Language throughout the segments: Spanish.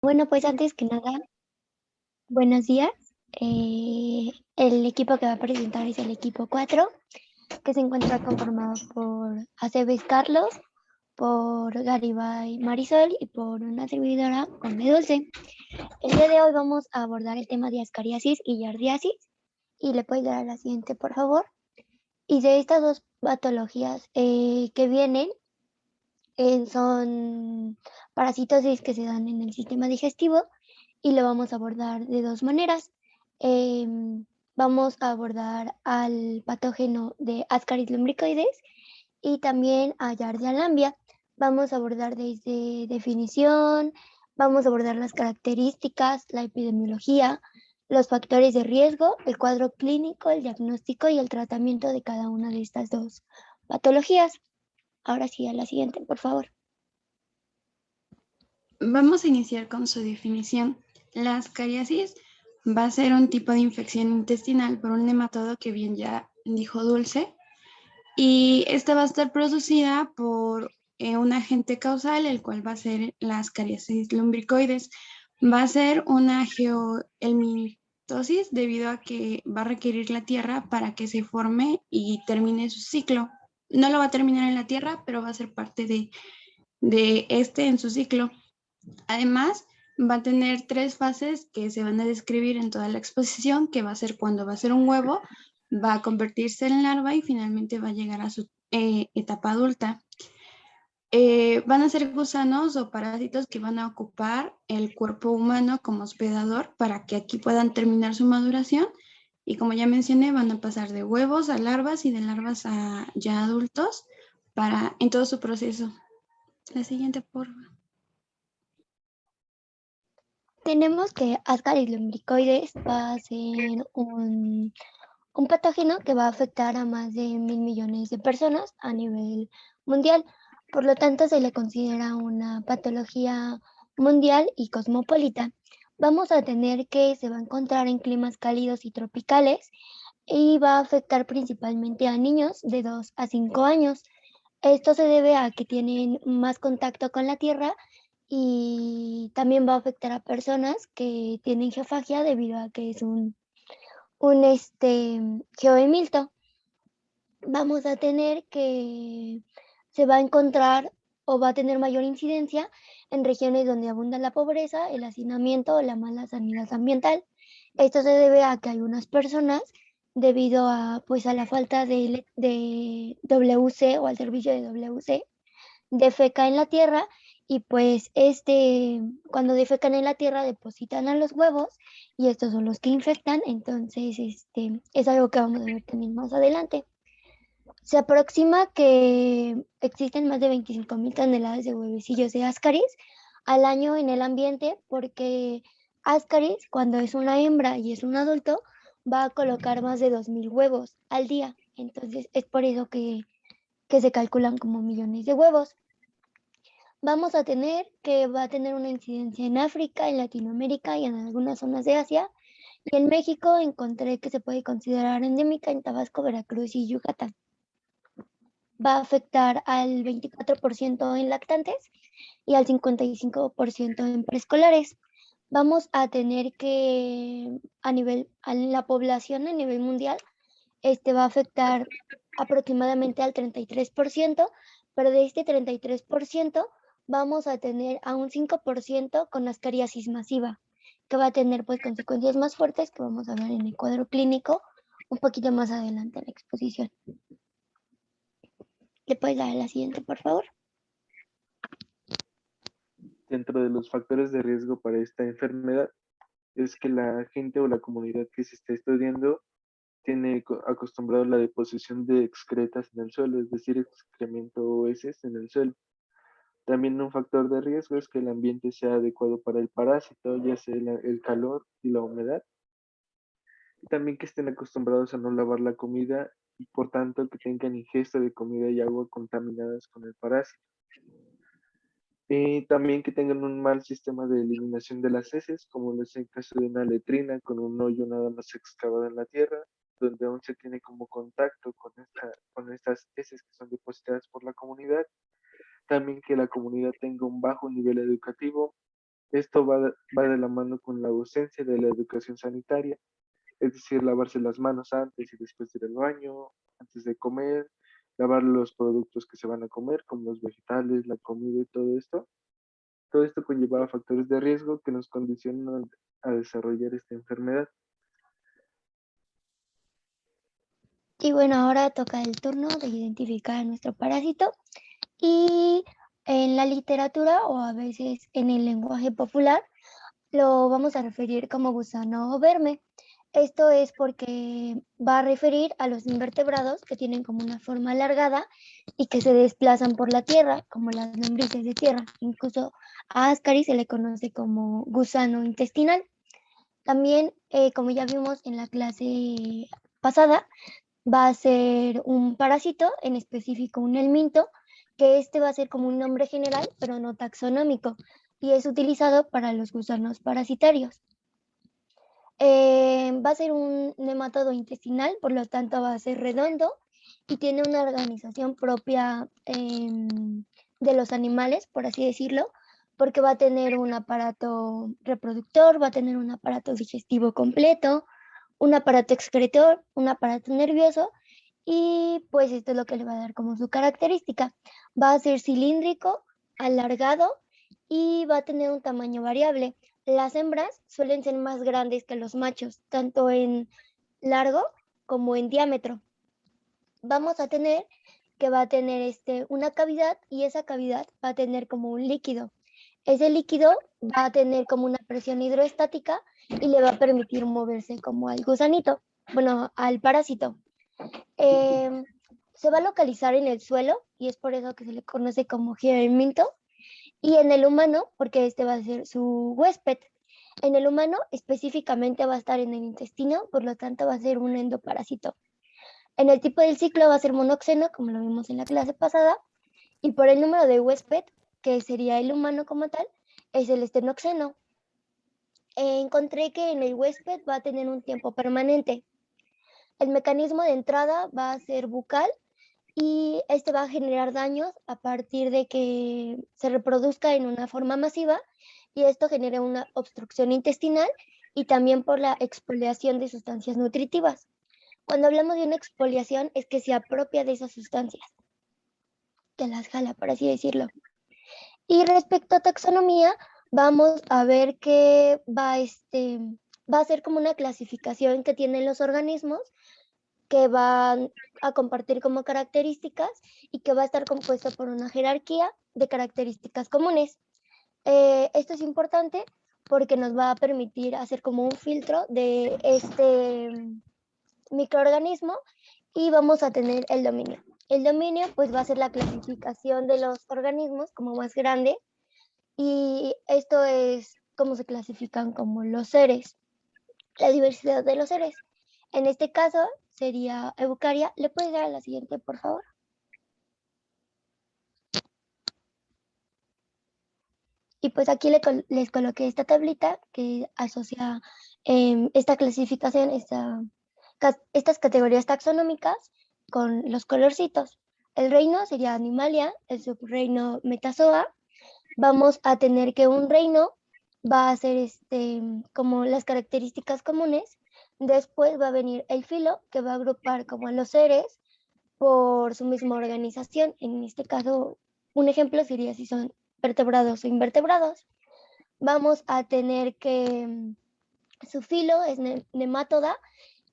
Bueno, pues antes que nada, buenos días. El equipo que va a presentar es el equipo 4, que se encuentra conformado por Aceves Carlos, por Garibay Marisol y por una servidora Conde Dulce. El día de hoy vamos a abordar el tema de ascariasis y yardiasis. Y le puedes dar a la siguiente, por favor. Y de estas dos patologías que vienen, son parasitosis que se dan en el sistema digestivo y lo vamos a abordar de dos maneras. Vamos a abordar al patógeno de Ascaris lumbricoides y también a Giardia lamblia. Vamos a abordar desde definición, vamos a abordar las características, la epidemiología, los factores de riesgo, el cuadro clínico, el diagnóstico y el tratamiento de cada una de estas dos patologías. Ahora sí, a la siguiente, por favor. Vamos a iniciar con su definición. La ascariasis va a ser un tipo de infección intestinal por un nematodo que bien ya dijo Dulce, y esta va a estar producida por un agente causal, el cual va a ser la ascariasis lumbricoides. Va a ser una geohelmintosis debido a que va a requerir la tierra para que se forme y termine su ciclo. No lo va a terminar en la tierra, pero va a ser parte de este en su ciclo. Además, va a tener tres fases que se van a describir en toda la exposición, que va a ser cuando va a ser un huevo, va a convertirse en larva y finalmente va a llegar a su etapa adulta. Van a ser gusanos o parásitos que van a ocupar el cuerpo humano como hospedador para que aquí puedan terminar su maduración. Y como ya mencioné, van a pasar de huevos a larvas y de larvas a ya adultos en todo su proceso. La siguiente, por favor. Tenemos que Ascaris lumbricoides va a ser un patógeno que va a afectar a más de 1.000 millones de personas a nivel mundial. Por lo tanto, se le considera una patología mundial y cosmopolita. Vamos a tener que se va a encontrar en climas cálidos y tropicales y va a afectar principalmente a niños de 2 a 5 años. Esto se debe a que tienen más contacto con la tierra y también va a afectar a personas que tienen geofagia debido a que es un geohemilto. Vamos a tener que se va a encontrar o va a tener mayor incidencia en regiones donde abunda la pobreza, el hacinamiento o la mala sanidad ambiental. Esto se debe a que algunas personas, debido a, pues, a la falta de WC o al servicio de WC, defeca en la tierra y pues cuando defecan en la tierra depositan a los huevos y estos son los que infectan, entonces es algo que vamos a ver también más adelante. Se aproxima que existen más de 25.000 toneladas de huevecillos de Ascaris al año en el ambiente porque Ascaris, cuando es una hembra y es un adulto, va a colocar más de 2.000 huevos al día. Entonces es por eso que se calculan como millones de huevos. Vamos a tener que va a tener una incidencia en África, en Latinoamérica y en algunas zonas de Asia. Y en México encontré que se puede considerar endémica en Tabasco, Veracruz y Yucatán. Va a afectar al 24% en lactantes y al 55% en preescolares. Vamos a tener que a la población a nivel mundial, va a afectar aproximadamente al 33%, pero de este 33% vamos a tener a un 5% con ascariasis masiva, que va a tener pues consecuencias más fuertes que vamos a ver en el cuadro clínico un poquito más adelante en la exposición. ¿Le puedes dar a la siguiente, por favor? Dentro de los factores de riesgo para esta enfermedad es que la gente o la comunidad que se está estudiando tiene acostumbrado la deposición de excretas en el suelo, es decir, excremento o heces en el suelo. También un factor de riesgo es que el ambiente sea adecuado para el parásito, ya sea el calor y la humedad. Y también que estén acostumbrados a no lavar la comida y por tanto que tengan ingesta de comida y agua contaminadas con el parásito. Y también que tengan un mal sistema de eliminación de las heces, como lo es el caso de una letrina con un hoyo nada más excavado en la tierra, donde aún se tiene como contacto con estas heces que son depositadas por la comunidad. También que la comunidad tenga un bajo nivel educativo Esto va de la mano con la ausencia de la educación sanitaria, es decir, lavarse las manos antes y después de ir al baño, antes de comer, lavar los productos que se van a comer, como los vegetales, la comida y todo esto. Todo esto conllevaba factores de riesgo que nos condicionan a desarrollar esta enfermedad. Y bueno, ahora toca el turno de identificar a nuestro parásito. Y en la literatura o a veces en el lenguaje popular lo vamos a referir como gusano o verme. Esto es porque va a referir a los invertebrados que tienen como una forma alargada y que se desplazan por la tierra, como las lombrices de tierra. Incluso a Ascaris se le conoce como gusano intestinal. También, como ya vimos en la clase pasada, va a ser un parásito, en específico un helminto, que este va a ser como un nombre general, pero no taxonómico, y es utilizado para los gusanos parasitarios. Va a ser un nematodo intestinal, por lo tanto va a ser redondo y tiene una organización propia de los animales, por así decirlo, porque va a tener un aparato reproductor, va a tener un aparato digestivo completo, un aparato excretor, un aparato nervioso, y pues esto es lo que le va a dar como su característica. Va a ser cilíndrico, alargado y va a tener un tamaño variable. Las hembras suelen ser más grandes que los machos, tanto en largo como en diámetro. Vamos a tener que va a tener una cavidad y esa cavidad va a tener como un líquido. Ese líquido va a tener como una presión hidroestática y le va a permitir moverse como al gusanito, bueno, al parásito. Se va a localizar en el suelo y es por eso que se le conoce como helminto, y en el humano porque este va a ser su huésped. En el humano específicamente va a estar en el intestino, por lo tanto va a ser un endoparásito. En el tipo del ciclo va a ser monoxeno, como lo vimos en la clase pasada, y por el número de huésped, que sería el humano como tal, es el estenoxeno. Encontré que en el huésped va a tener un tiempo permanente. El mecanismo de entrada va a ser bucal y este va a generar daños a partir de que se reproduzca en una forma masiva y esto genera una obstrucción intestinal y también por la expoliación de sustancias nutritivas. Cuando hablamos de una expoliación es que se apropia de esas sustancias, que las jala, por así decirlo. Y respecto a taxonomía, vamos a ver que va a ser como una clasificación que tienen los organismos que van a compartir como características y que va a estar compuesto por una jerarquía de características comunes. Esto es importante porque nos va a permitir hacer como un filtro de este microorganismo y vamos a tener el dominio. El dominio pues va a ser la clasificación de los organismos como más grande y esto es cómo se clasifican como los seres, la diversidad de los seres. En este caso sería Eucaria. ¿Le puedes dar a la siguiente, por favor? Y pues aquí les coloqué esta tablita que asocia esta clasificación, estas categorías taxonómicas con los colorcitos. El reino sería Animalia, el subreino Metazoa. Vamos a tener que un reino va a ser como las características comunes. Después va a venir el filo, que va a agrupar como a los seres por su misma organización. En este caso, un ejemplo sería si son vertebrados o invertebrados. Vamos a tener que su filo es nemátoda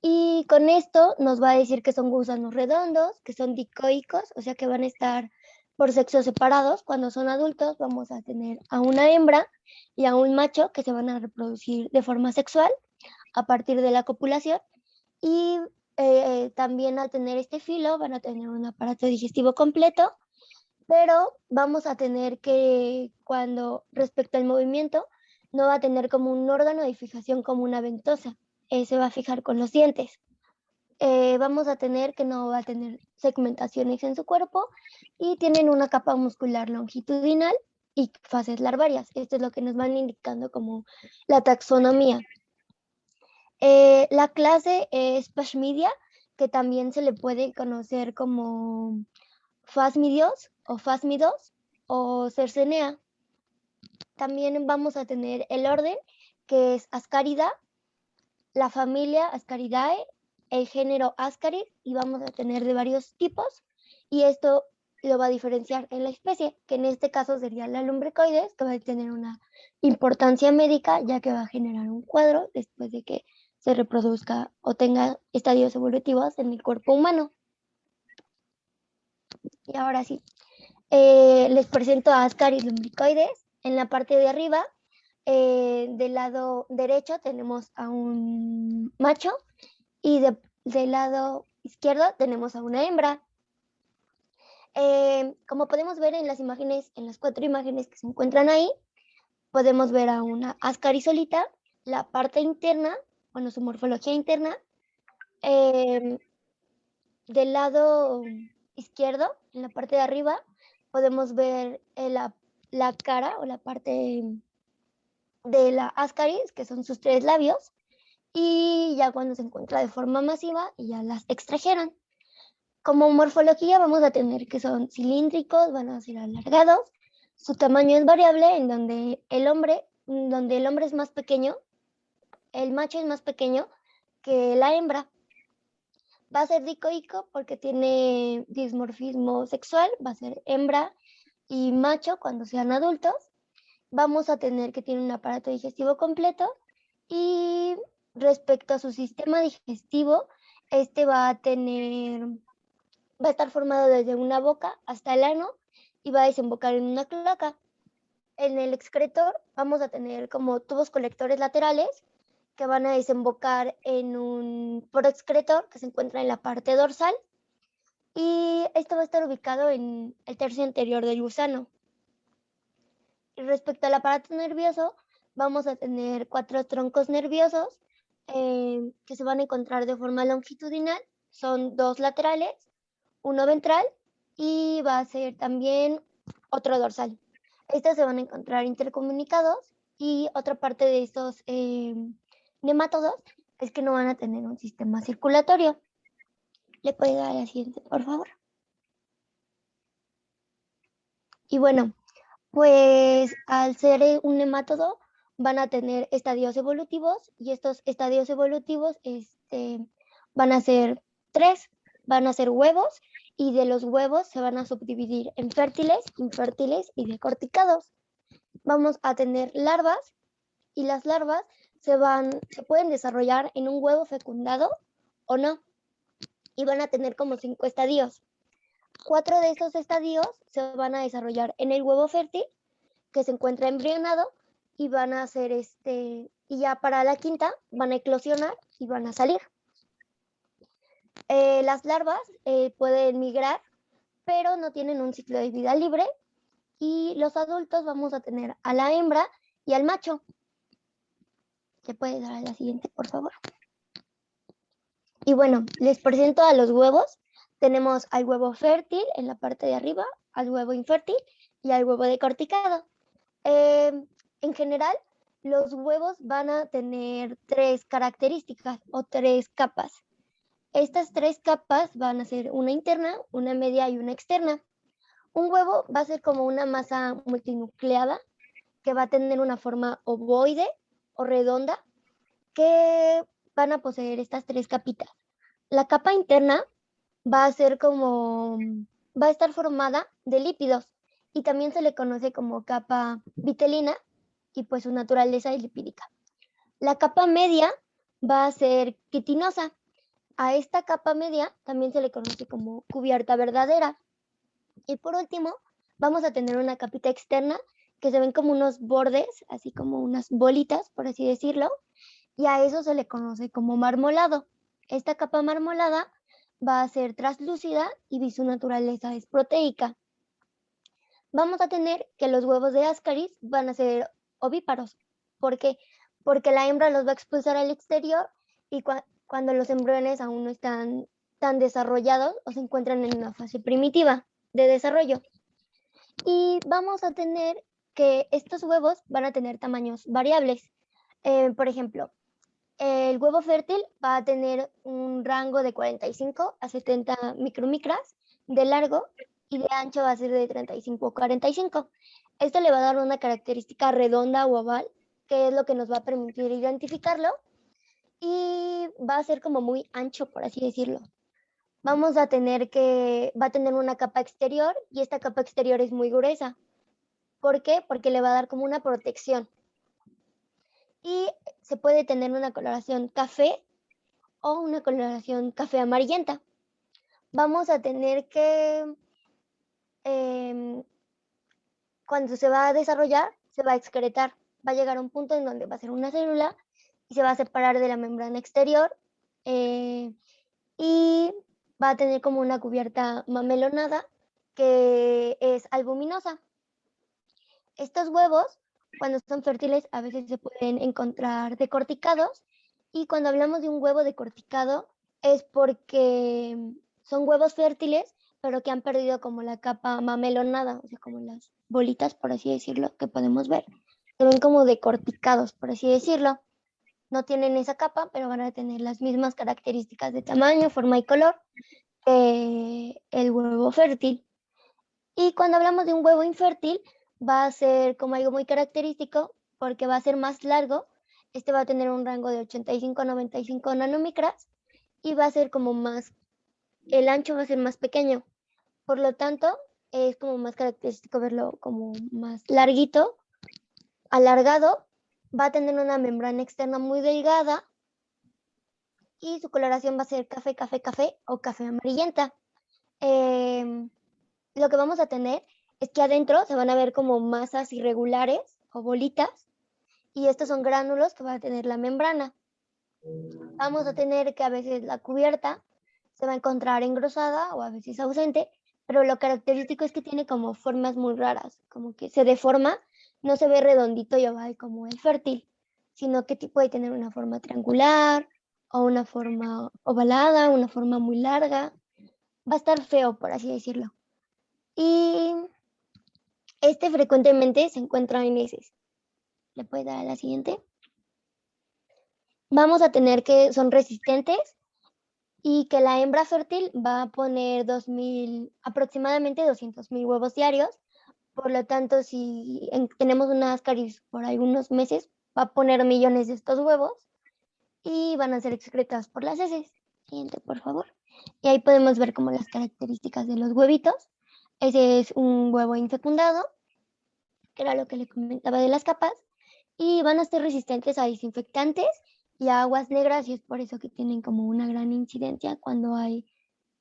y con esto nos va a decir que son gusanos redondos, que son dicoicos, o sea que van a estar por sexos separados. Cuando son adultos vamos a tener a una hembra y a un macho que se van a reproducir de forma sexual a partir de la copulación y también al tener este filo van a tener un aparato digestivo completo, pero vamos a tener que cuando respecto al movimiento no va a tener como un órgano de fijación como una ventosa, se va a fijar con los dientes. Vamos a tener que no va a tener segmentaciones en su cuerpo y tienen una capa muscular longitudinal y fases larvarias. Esto es lo que nos van indicando como la taxonomía. La clase es Pashmidia, que también se le puede conocer como Phasmidios o Phasmidos o Cercenea. también vamos a tener el orden, que es Ascarida, la familia Ascaridae, el género Ascaris, y vamos a tener de varios tipos, y esto lo va a diferenciar en la especie, que en este caso sería la lumbricoides, que va a tener una importancia médica, ya que va a generar un cuadro después de que se reproduzca o tenga estadios evolutivos en el cuerpo humano. Y ahora sí, les presento a Ascaris lumbricoides. En la parte de arriba, del lado derecho tenemos a un macho y del lado izquierdo tenemos a una hembra. Como podemos ver en las imágenes, en las 4 imágenes que se encuentran ahí, podemos ver a una Ascaris solita, la parte interna, bueno, su morfología interna. Del lado izquierdo, en la parte de arriba, podemos ver la cara o la parte de la Ascaris, que son sus 3 labios, y ya cuando se encuentra de forma masiva, ya las extrajeron. Como morfología vamos a tener que son cilíndricos, van a ser alargados, su tamaño es variable, en donde el hombre es más pequeño, el macho es más pequeño que la hembra. Va a ser dicoico porque tiene dimorfismo sexual, va a ser hembra y macho cuando sean adultos. Vamos a tener que tiene un aparato digestivo completo, y respecto a su sistema digestivo, este va a estar formado desde una boca hasta el ano y va a desembocar en una cloaca. En el excretor vamos a tener como tubos colectores laterales que van a desembocar en un poroexcretor que se encuentra en la parte dorsal, y esto va a estar ubicado en el tercio anterior del gusano. Y respecto al aparato nervioso, vamos a tener 4 troncos nerviosos que se van a encontrar de forma longitudinal. Son 2 laterales, uno ventral y va a ser también otro dorsal. Estos se van a encontrar intercomunicados, y otra parte de estos nemátodos es que no van a tener un sistema circulatorio. ¿Le puede dar a la siguiente, por favor? Y bueno, pues al ser un nemátodo van a tener estadios evolutivos, y estos estadios evolutivos van a ser 3, van a ser huevos, y de los huevos se van a subdividir en fértiles, infértiles y decorticados. Vamos a tener larvas, y las larvas se pueden desarrollar en un huevo fecundado o no, y van a tener como 5 estadios. 4 de estos estadios se van a desarrollar en el huevo fértil, que se encuentra embrionado, y van a hacer y ya para la quinta van a eclosionar y van a salir. Las larvas pueden migrar, pero no tienen un ciclo de vida libre, y los adultos vamos a tener a la hembra y al macho. ¿Le puedes dar a la siguiente, por favor? Y bueno, les presento a los huevos. Tenemos al huevo fértil en la parte de arriba, al huevo infértil y al huevo decorticado. En general, los huevos van a tener 3 características o 3 capas. Estas 3 capas van a ser una interna, una media y una externa. Un huevo va a ser como una masa multinucleada que va a tener una forma ovoide o redonda, que van a poseer estas 3 capitas. La capa interna va a estar formada de lípidos, y también se le conoce como capa vitelina, y pues su naturaleza es lipídica. La capa media va a ser quitinosa. A esta capa media también se le conoce como cubierta verdadera. Y por último, vamos a tener una capita externa que se ven como unos bordes, así como unas bolitas, por así decirlo, y a eso se le conoce como marmolado. Esta capa marmolada va a ser translúcida y su naturaleza es proteica. Vamos a tener que los huevos de Ascaris van a ser ovíparos. ¿Por qué? Porque la hembra los va a expulsar al exterior, y cuando los embriones aún no están tan desarrollados o se encuentran en una fase primitiva de desarrollo. Y vamos a tener que estos huevos van a tener tamaños variables. Por ejemplo, el huevo fértil va a tener un rango de 45 a 70 micromicras de largo, y de ancho va a ser de 35 a 45. Esto le va a dar una característica redonda o oval, que es lo que nos va a permitir identificarlo, y va a ser como muy ancho, por así decirlo. Va a tener una capa exterior, y esta capa exterior es muy gruesa. ¿Por qué? Porque le va a dar como una protección. Y se puede tener una coloración café o una coloración café amarillenta. Vamos a tener que, cuando se va a desarrollar, se va a excretar. Va a llegar a un punto en donde va a ser una célula y se va a separar de la membrana exterior, y va a tener como una cubierta mamelonada que es albuminosa. Estos huevos, cuando son fértiles, a veces se pueden encontrar decorticados, y cuando hablamos de un huevo decorticado es porque son huevos fértiles, pero que han perdido como la capa mamelonada, o sea, como las bolitas, por así decirlo, que podemos ver. Se ven como decorticados, por así decirlo. No tienen esa capa, pero van a tener las mismas características de tamaño, forma y color que el huevo fértil. Y cuando hablamos de un huevo infértil, va a ser como algo muy característico porque va a ser más largo. Este va a tener un rango de 85 a 95 nanomicras y va a ser como más, el ancho va a ser más pequeño. Por lo tanto, es como más característico verlo como más larguito, alargado. Va a tener una membrana externa muy delgada y su coloración va a ser café, café, café o café amarillenta. Lo que vamos a tener es que adentro se van a ver como masas irregulares o bolitas, y estos son gránulos que va a tener la membrana. Vamos a tener que a veces la cubierta se va a encontrar engrosada o a veces ausente, pero lo característico es que tiene como formas muy raras, como que se deforma, no se ve redondito y oval como el fértil, sino que puede tener una forma triangular o una forma ovalada, una forma muy larga. Va a estar feo, por así decirlo. Y este frecuentemente se encuentra en heces. ¿Le puede dar a la siguiente? Vamos a tener que son resistentes y que la hembra fértil va a poner aproximadamente 200,000 huevos diarios. Por lo tanto, si tenemos una ascaris por algunos meses, va a poner millones de estos huevos y van a ser excretados por las heces. Siguiente, por favor. Y ahí podemos ver como las características de los huevitos. Ese es un huevo infecundado, que era lo que le comentaba de las capas, y van a ser resistentes a desinfectantes y a aguas negras, y es por eso que tienen como una gran incidencia cuando hay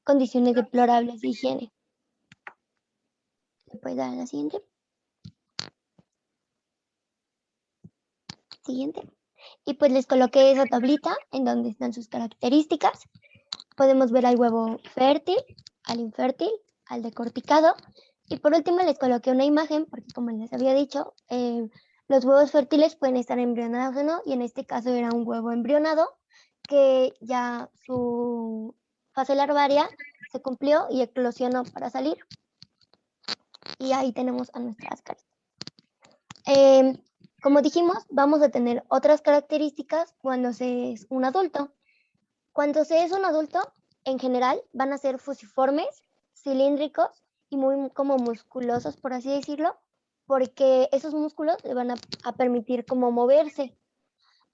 condiciones deplorables de higiene. ¿Le puedes dar a la siguiente? Siguiente. Y pues les coloqué esa tablita en donde están sus características. Podemos ver al huevo fértil, al infértil, al decorticado. Y por último les coloqué una imagen porque, como les había dicho, los huevos fértiles pueden estar embrionados o no, y en este caso era un huevo embrionado que ya su fase larvaria se cumplió y eclosionó para salir. Y ahí tenemos a nuestra ascaris. Como dijimos, vamos a tener otras características cuando se es un adulto. Cuando se es un adulto, en general, van a ser fusiformes, cilíndricos y muy como musculosos, por así decirlo, porque esos músculos le van a permitir como moverse.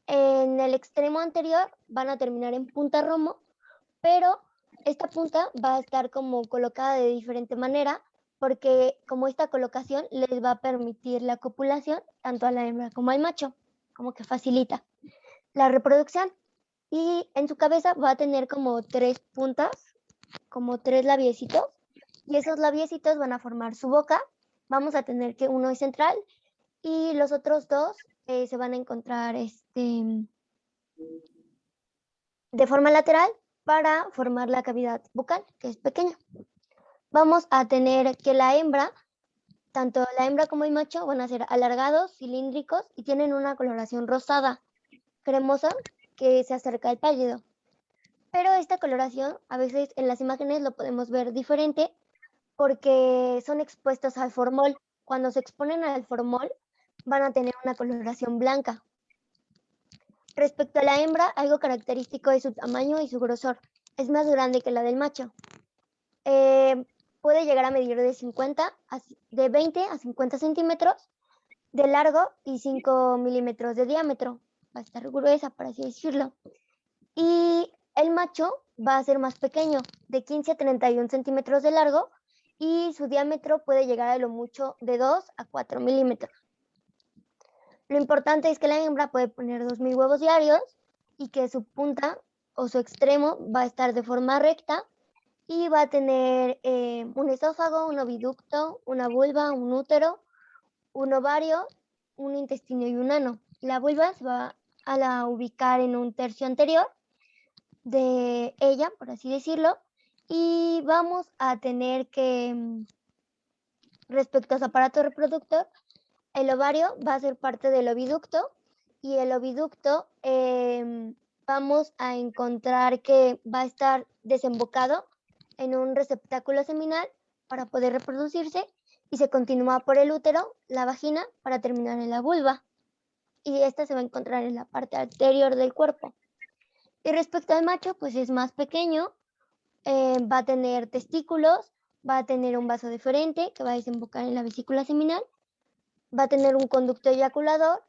En el extremo anterior van a terminar en punta romo, pero esta punta va a estar como colocada de diferente manera, porque como esta colocación les va a permitir la copulación tanto a la hembra como al macho, como que facilita la reproducción. Y en su cabeza va a tener como 3 puntas, como 3 labiecitos, y esos labiecitos van a formar su boca. Vamos a tener que uno es central y los otros 2 se van a encontrar de forma lateral para formar la cavidad bucal, que es pequeña. Vamos a tener que la hembra, tanto la hembra como el macho, van a ser alargados, cilíndricos y tienen una coloración rosada, cremosa, que se acerca al pálido. Pero esta coloración a veces en las imágenes lo podemos ver diferente porque son expuestos al formol. Cuando se exponen al formol van a tener una coloración blanca. Respecto a la hembra, algo característico es su tamaño y su grosor. Es más grande que la del macho. puede llegar a medir de 20 a 50 centímetros de largo y 5 milímetros de diámetro. Va a estar gruesa, por así decirlo. Y el macho va a ser más pequeño, de 15 a 31 centímetros de largo, y su diámetro puede llegar a lo mucho de 2 a 4 milímetros. Lo importante es que la hembra puede poner 2.000 huevos diarios y que su punta o su extremo va a estar de forma recta y va a tener un esófago, un oviducto, una vulva, un útero, un ovario, un intestino y un ano. La vulva se va a ubicar en un tercio anterior de ella, por así decirlo, y vamos a tener que, respecto a su aparato reproductor, el ovario va a ser parte del oviducto y el oviducto vamos a encontrar que va a estar desembocado en un receptáculo seminal para poder reproducirse y se continúa por el útero, la vagina, para terminar en la vulva. Y esta se va a encontrar en la parte anterior del cuerpo. Y respecto al macho, pues es más pequeño, va a tener testículos, va a tener un vaso deferente que va a desembocar en la vesícula seminal, va a tener un conducto eyaculador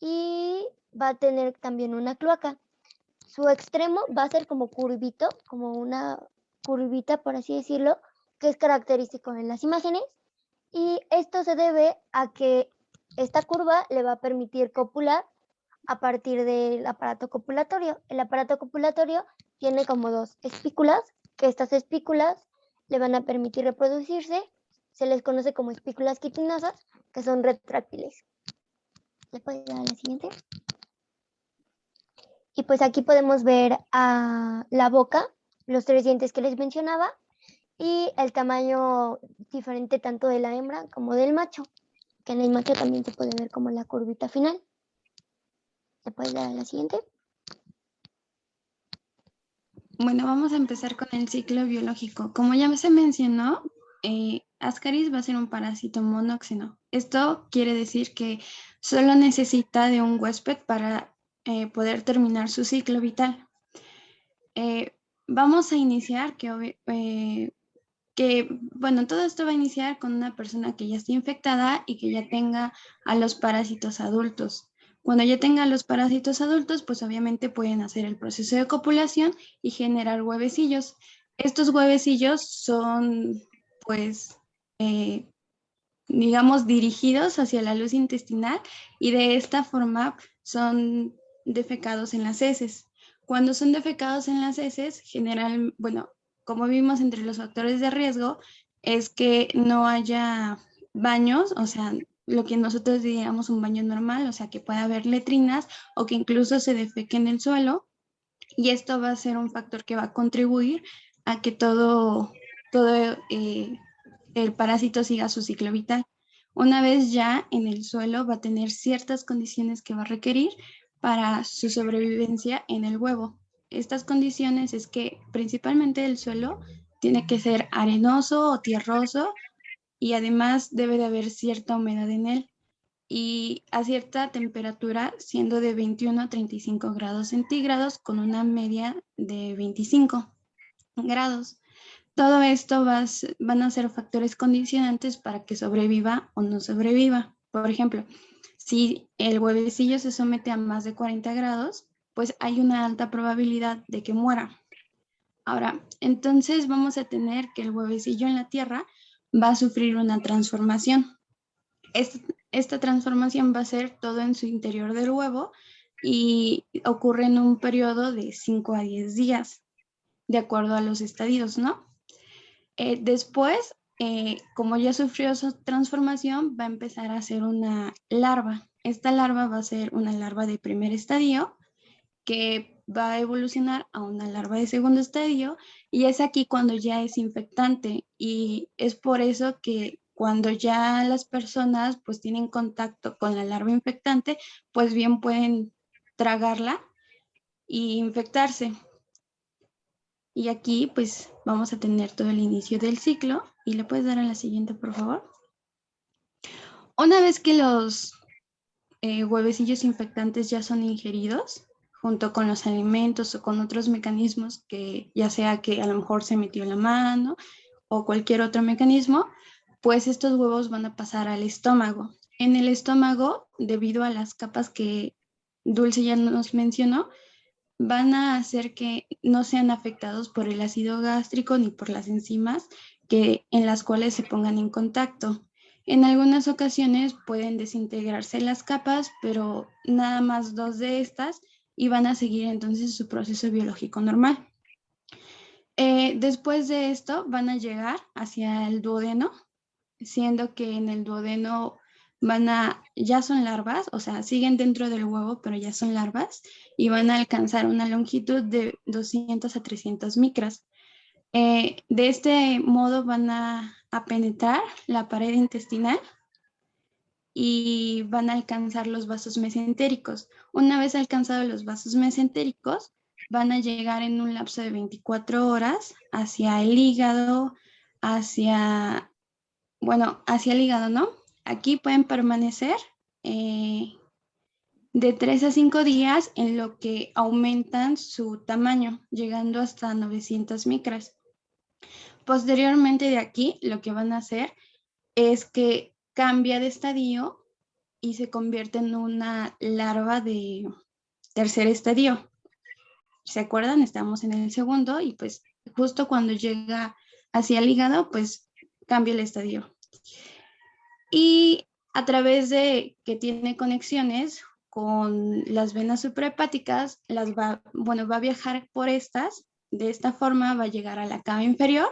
y va a tener también una cloaca. Su extremo va a ser como curvito, como una curvita, por así decirlo, que es característico en las imágenes. Y esto se debe a que esta curva le va a permitir copular a partir del aparato copulatorio. El aparato copulatorio tiene como 2 espículas, que estas espículas le van a permitir reproducirse. Se les conoce como espículas quitinosas, que son retráctiles. ¿Le puedes dar a la siguiente? Y pues aquí podemos ver a la boca, los 3 dientes que les mencionaba, y el tamaño diferente tanto de la hembra como del macho, que en el macho también se puede ver como la curvita final. ¿Le puedes dar a la siguiente? Bueno, vamos a empezar con el ciclo biológico. Como ya se mencionó, Ascaris va a ser un parásito monóxeno. Esto quiere decir que solo necesita de un huésped para poder terminar su ciclo vital. Vamos a iniciar bueno, todo esto va a iniciar con una persona que ya esté infectada y que ya tenga a los parásitos adultos. Cuando ya tenga los parásitos adultos, pues obviamente pueden hacer el proceso de copulación y generar huevecillos. Estos huevecillos son, pues, digamos, dirigidos hacia la luz intestinal y de esta forma son defecados en las heces. Cuando son defecados en las heces, bueno, como vimos entre los factores de riesgo, es que no haya baños, o sea, lo que nosotros diríamos un baño normal, o sea, que pueda haber letrinas o que incluso se defeque en el suelo. Y esto va a ser un factor que va a contribuir a que todo el parásito siga su ciclo vital. Una vez ya en el suelo va a tener ciertas condiciones que va a requerir para su sobrevivencia en el huevo. Estas condiciones es que principalmente el suelo tiene que ser arenoso o tierroso y además debe de haber cierta humedad en él y a cierta temperatura, siendo de 21 a 35 grados centígrados con una media de 25 grados. Todo esto van a ser factores condicionantes para que sobreviva o no sobreviva. Por ejemplo, si el huevecillo se somete a más de 40 grados, pues hay una alta probabilidad de que muera. Ahora, entonces vamos a tener que el huevecillo en la tierra va a sufrir una transformación. Esta transformación va a ser todo en su interior del huevo y ocurre en un periodo de 5 a 10 días, de acuerdo a los estadios, ¿no? Después, como ya sufrió su transformación, va a empezar a ser una larva. Esta larva va a ser una larva de primer estadio que va a evolucionar a una larva de segundo estadio y es aquí cuando ya es infectante y es por eso que cuando ya las personas pues tienen contacto con la larva infectante, pues bien pueden tragarla y infectarse. Y aquí pues vamos a tener todo el inicio del ciclo y le puedes dar a la siguiente, por favor. Una vez que los huevecillos infectantes ya son ingeridos, junto con los alimentos o con otros mecanismos que ya sea que a lo mejor se metió la mano o cualquier otro mecanismo, pues estos huevos van a pasar al estómago. En el estómago, debido a las capas que Dulce ya nos mencionó, van a hacer que no sean afectados por el ácido gástrico ni por las enzimas en las cuales se pongan en contacto. En algunas ocasiones pueden desintegrarse las capas, pero nada más 2 de estas y van a seguir entonces su proceso biológico normal. Después de esto van a llegar hacia el duodeno, siendo que en el duodeno ya son larvas, o sea, siguen dentro del huevo, pero ya son larvas y van a alcanzar una longitud de 200 a 300 micras. De este modo van a penetrar la pared intestinal y van a alcanzar los vasos mesentéricos. Una vez alcanzados los vasos mesentéricos, van a llegar en un lapso de 24 horas hacia el hígado, hacia el hígado, ¿no? Aquí pueden permanecer de 3 a 5 días en lo que aumentan su tamaño, llegando hasta 900 micras. Posteriormente de aquí, lo que van a hacer es que cambia de estadio y se convierte en una larva de tercer estadio. ¿Se acuerdan? Estamos en el segundo y pues justo cuando llega hacia el hígado, pues cambia el estadio. Y a través de que tiene conexiones con las venas suprahepáticas, va a viajar por estas. De esta forma va a llegar a la cava inferior,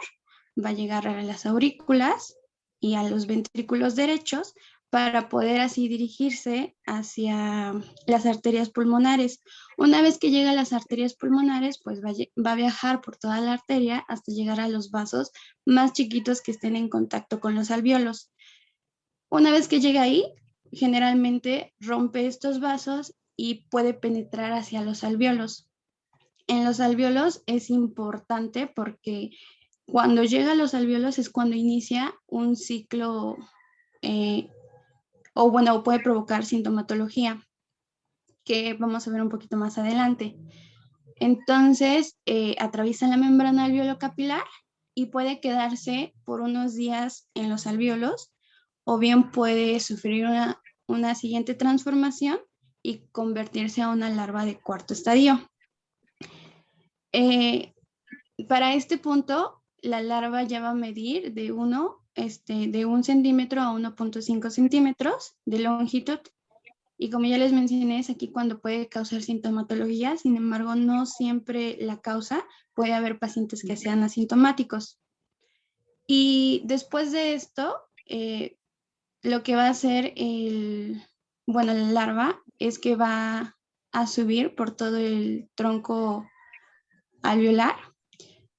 va a llegar a las aurículas y a los ventrículos derechos para poder así dirigirse hacia las arterias pulmonares. Una vez que llega a las arterias pulmonares, pues va a viajar por toda la arteria hasta llegar a los vasos más chiquitos que estén en contacto con los alvéolos. Una vez que llega ahí, generalmente rompe estos vasos y puede penetrar hacia los alvéolos. En los alvéolos es importante porque cuando llega a los alvéolos es cuando inicia un ciclo o puede provocar sintomatología, que vamos a ver un poquito más adelante. Entonces, atraviesa la membrana alveolo-capilar y puede quedarse por unos días en los alvéolos, o bien puede sufrir una siguiente transformación y convertirse a una larva de cuarto estadio. Para este punto, la larva ya va a medir de 1 centímetro a 1.5 centímetros de longitud. Y como ya les mencioné, es aquí cuando puede causar sintomatología, sin embargo, no siempre la causa. Puede haber pacientes que sean asintomáticos. Y después de esto, lo que va a hacer la larva es que va a subir por todo el tronco alveolar,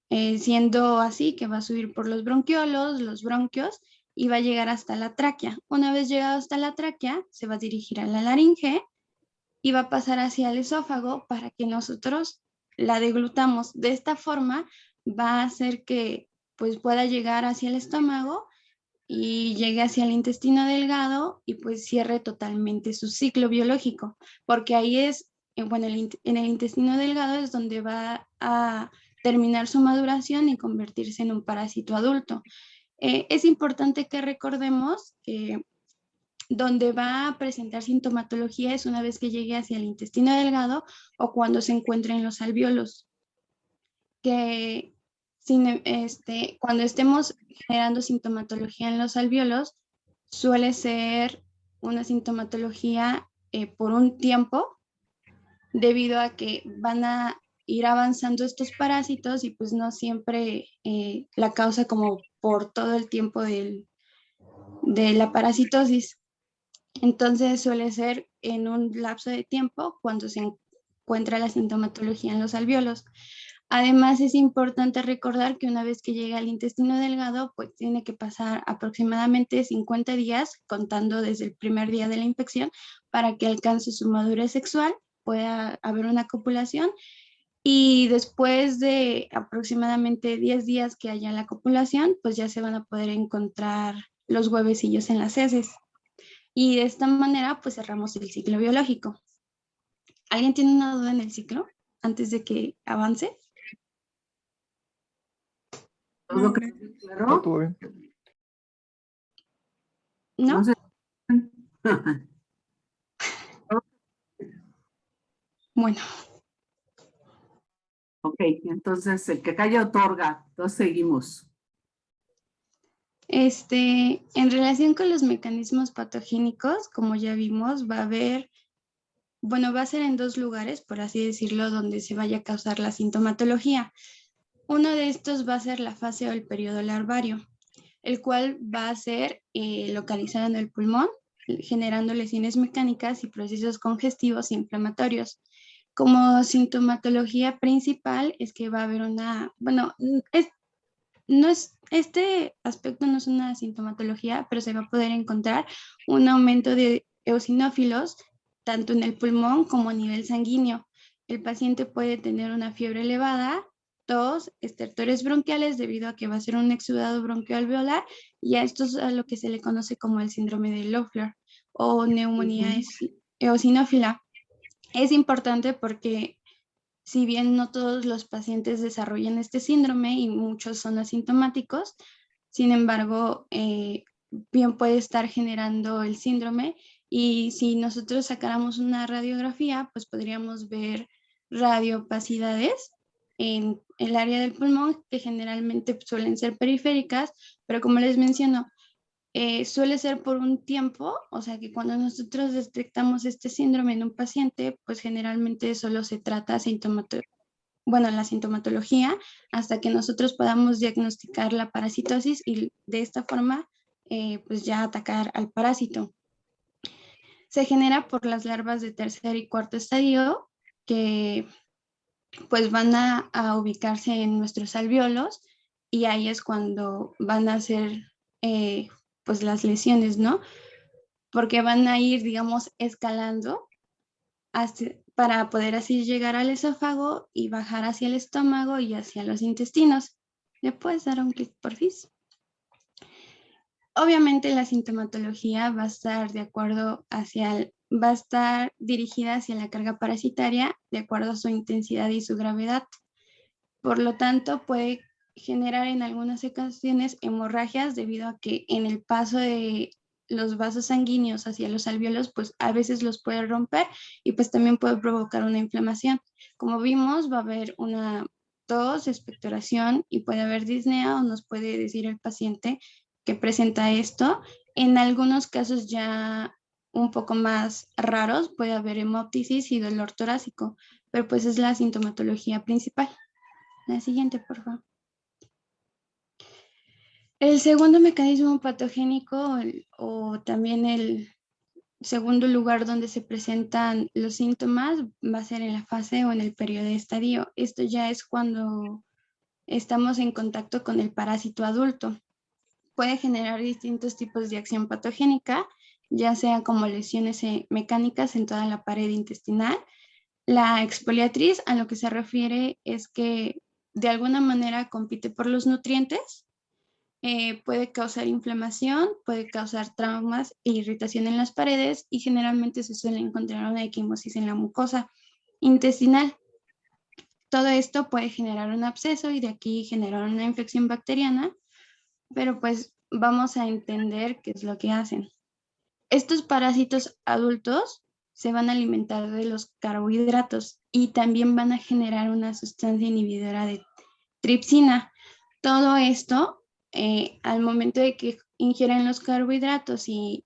siendo así que va a subir por los bronquiolos, los bronquios, y va a llegar hasta la tráquea. Una vez llegado hasta la tráquea, se va a dirigir a la laringe y va a pasar hacia el esófago para que nosotros la deglutamos. De esta forma va a hacer que pues pueda llegar hacia el estómago y llegue hacia el intestino delgado y pues cierre totalmente su ciclo biológico, porque ahí es, en el intestino delgado es donde va a terminar su maduración y convertirse en un parásito adulto. Es importante que recordemos que donde va a presentar sintomatología es una vez que llegue hacia el intestino delgado o cuando se encuentre en los alvéolos, que cuando estemos generando sintomatología en los alvéolos, suele ser una sintomatología por un tiempo, debido a que van a ir avanzando estos parásitos y pues no siempre la causa como por todo el tiempo de la parasitosis. Entonces suele ser en un lapso de tiempo cuando se encuentra la sintomatología en los alvéolos. Además, es importante recordar que una vez que llega al intestino delgado, pues tiene que pasar aproximadamente 50 días, contando desde el primer día de la infección, para que alcance su madurez sexual, pueda haber una copulación, y después de aproximadamente 10 días que haya la copulación, pues ya se van a poder encontrar los huevecillos en las heces. Y de esta manera, pues cerramos el ciclo biológico. ¿Alguien tiene una duda en el ciclo antes de que avance? ¿Todo quedó bien claro? No, todo bien. ¿No? No sé. Bueno, Ok, entonces el que calla otorga. Entonces seguimos. en relación con los mecanismos patogénicos, como ya vimos, va a ser en 2 lugares, por así decirlo, donde se vaya a causar la sintomatología. Uno de estos va a ser la fase o el periodo larvario, el cual va a ser localizado en el pulmón, generando lesiones mecánicas y procesos congestivos e inflamatorios. Como sintomatología principal es que va a haber este aspecto no es una sintomatología, pero se va a poder encontrar un aumento de eosinófilos tanto en el pulmón como a nivel sanguíneo. El paciente puede tener una fiebre elevada, tos, estertores bronquiales debido a que va a ser un exudado bronquioalveolar, y a esto es a lo que se le conoce como el síndrome de Loeffler o neumonía eosinófila. Es importante porque si bien no todos los pacientes desarrollan este síndrome y muchos son asintomáticos, sin embargo, bien puede estar generando el síndrome, y si nosotros sacáramos una radiografía, pues podríamos ver radiopacidades en el área del pulmón que generalmente suelen ser periféricas, pero como les menciono, suele ser por un tiempo, o sea que cuando nosotros detectamos este síndrome en un paciente, pues generalmente solo se trata la sintomatología hasta que nosotros podamos diagnosticar la parasitosis y de esta forma pues ya atacar al parásito. Se genera por las larvas de tercer y cuarto estadio que pues van a ubicarse en nuestros alvéolos, y ahí es cuando van a ser pues las lesiones, ¿no? Porque van a ir, digamos, escalando para poder así llegar al esófago y bajar hacia el estómago y hacia los intestinos. ¿Le puedes dar un clic, porfis? Obviamente la sintomatología va a estar va a estar dirigida hacia la carga parasitaria de acuerdo a su intensidad y su gravedad. Por lo tanto, puede generar en algunas ocasiones hemorragias debido a que en el paso de los vasos sanguíneos hacia los alvéolos, pues a veces los puede romper y pues también puede provocar una inflamación. Como vimos, va a haber una tos, expectoración y puede haber disnea, o nos puede decir el paciente que presenta esto. En algunos casos ya un poco más raros puede haber hemoptisis y dolor torácico, pero pues es la sintomatología principal. La siguiente, por favor. El segundo mecanismo patogénico o también el segundo lugar donde se presentan los síntomas va a ser en la fase o en el periodo de estadio. Esto ya es cuando estamos en contacto con el parásito adulto. Puede generar distintos tipos de acción patogénica, ya sea como lesiones mecánicas en toda la pared intestinal. La exfoliatriz a lo que se refiere es que de alguna manera compite por los nutrientes, puede causar inflamación, puede causar traumas e irritación en las paredes, y generalmente se suele encontrar una equimosis en la mucosa intestinal. Todo esto puede generar un absceso y de aquí generar una infección bacteriana, pero pues vamos a entender qué es lo que hacen. Estos parásitos adultos se van a alimentar de los carbohidratos y también van a generar una sustancia inhibidora de tripsina. Todo esto, al momento de que ingieren los carbohidratos y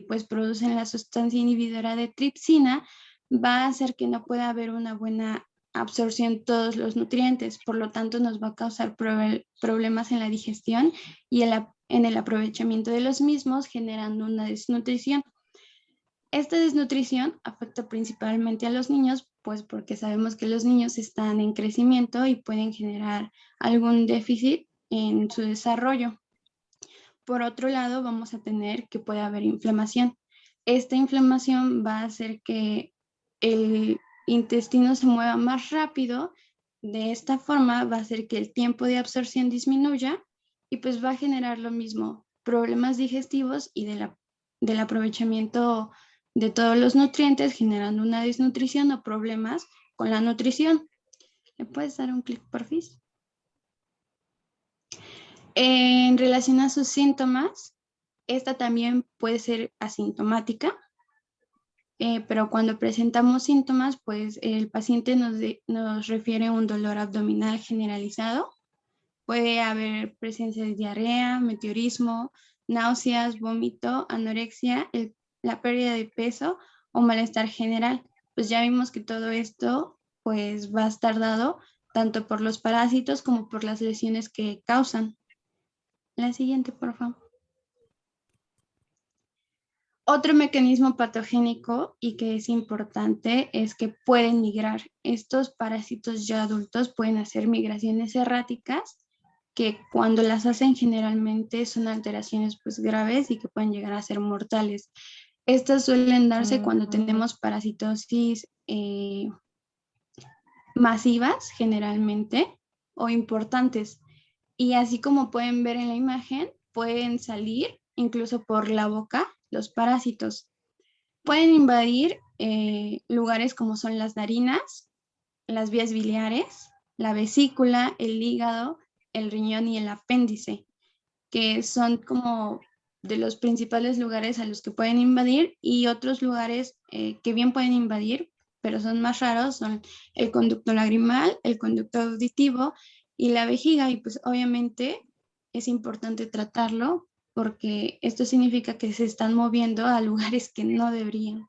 pues producen la sustancia inhibidora de tripsina, va a hacer que no pueda haber una buena absorción de todos los nutrientes, por lo tanto nos va a causar problemas en la digestión y en el aprovechamiento de los mismos, generando una desnutrición. Esta desnutrición afecta principalmente a los niños, pues porque sabemos que los niños están en crecimiento y pueden generar algún déficit en su desarrollo. Por otro lado, vamos a tener que puede haber inflamación. Esta inflamación va a hacer que el intestino se mueva más rápido. De esta forma va a hacer que el tiempo de absorción disminuya y pues va a generar lo mismo, problemas digestivos y del aprovechamiento de todos los nutrientes, generando una desnutrición o problemas con la nutrición. ¿Le puedes dar un clic, porfis? En relación a sus síntomas, esta también puede ser asintomática, pero cuando presentamos síntomas, pues el paciente nos refiere un dolor abdominal generalizado. Puede haber presencia de diarrea, meteorismo, náuseas, vómito, anorexia, la pérdida de peso o malestar general. Pues ya vimos que todo esto pues va a estar dado tanto por los parásitos como por las lesiones que causan. La siguiente, por favor. Otro mecanismo patogénico y que es importante es que pueden migrar. Estos parásitos ya adultos pueden hacer migraciones erráticas que cuando las hacen generalmente son alteraciones pues graves y que pueden llegar a ser mortales. Estas suelen darse cuando tenemos parasitosis masivas generalmente o importantes. Y así como pueden ver en la imagen, pueden salir incluso por la boca los parásitos. Pueden invadir lugares como son las narinas, las vías biliares, la vesícula, el hígado, el riñón y el apéndice, que son como de los principales lugares a los que pueden invadir, y otros lugares que bien pueden invadir, pero son más raros, son el conducto lagrimal, el conducto auditivo y la vejiga, y pues obviamente es importante tratarlo porque esto significa que se están moviendo a lugares que no deberían.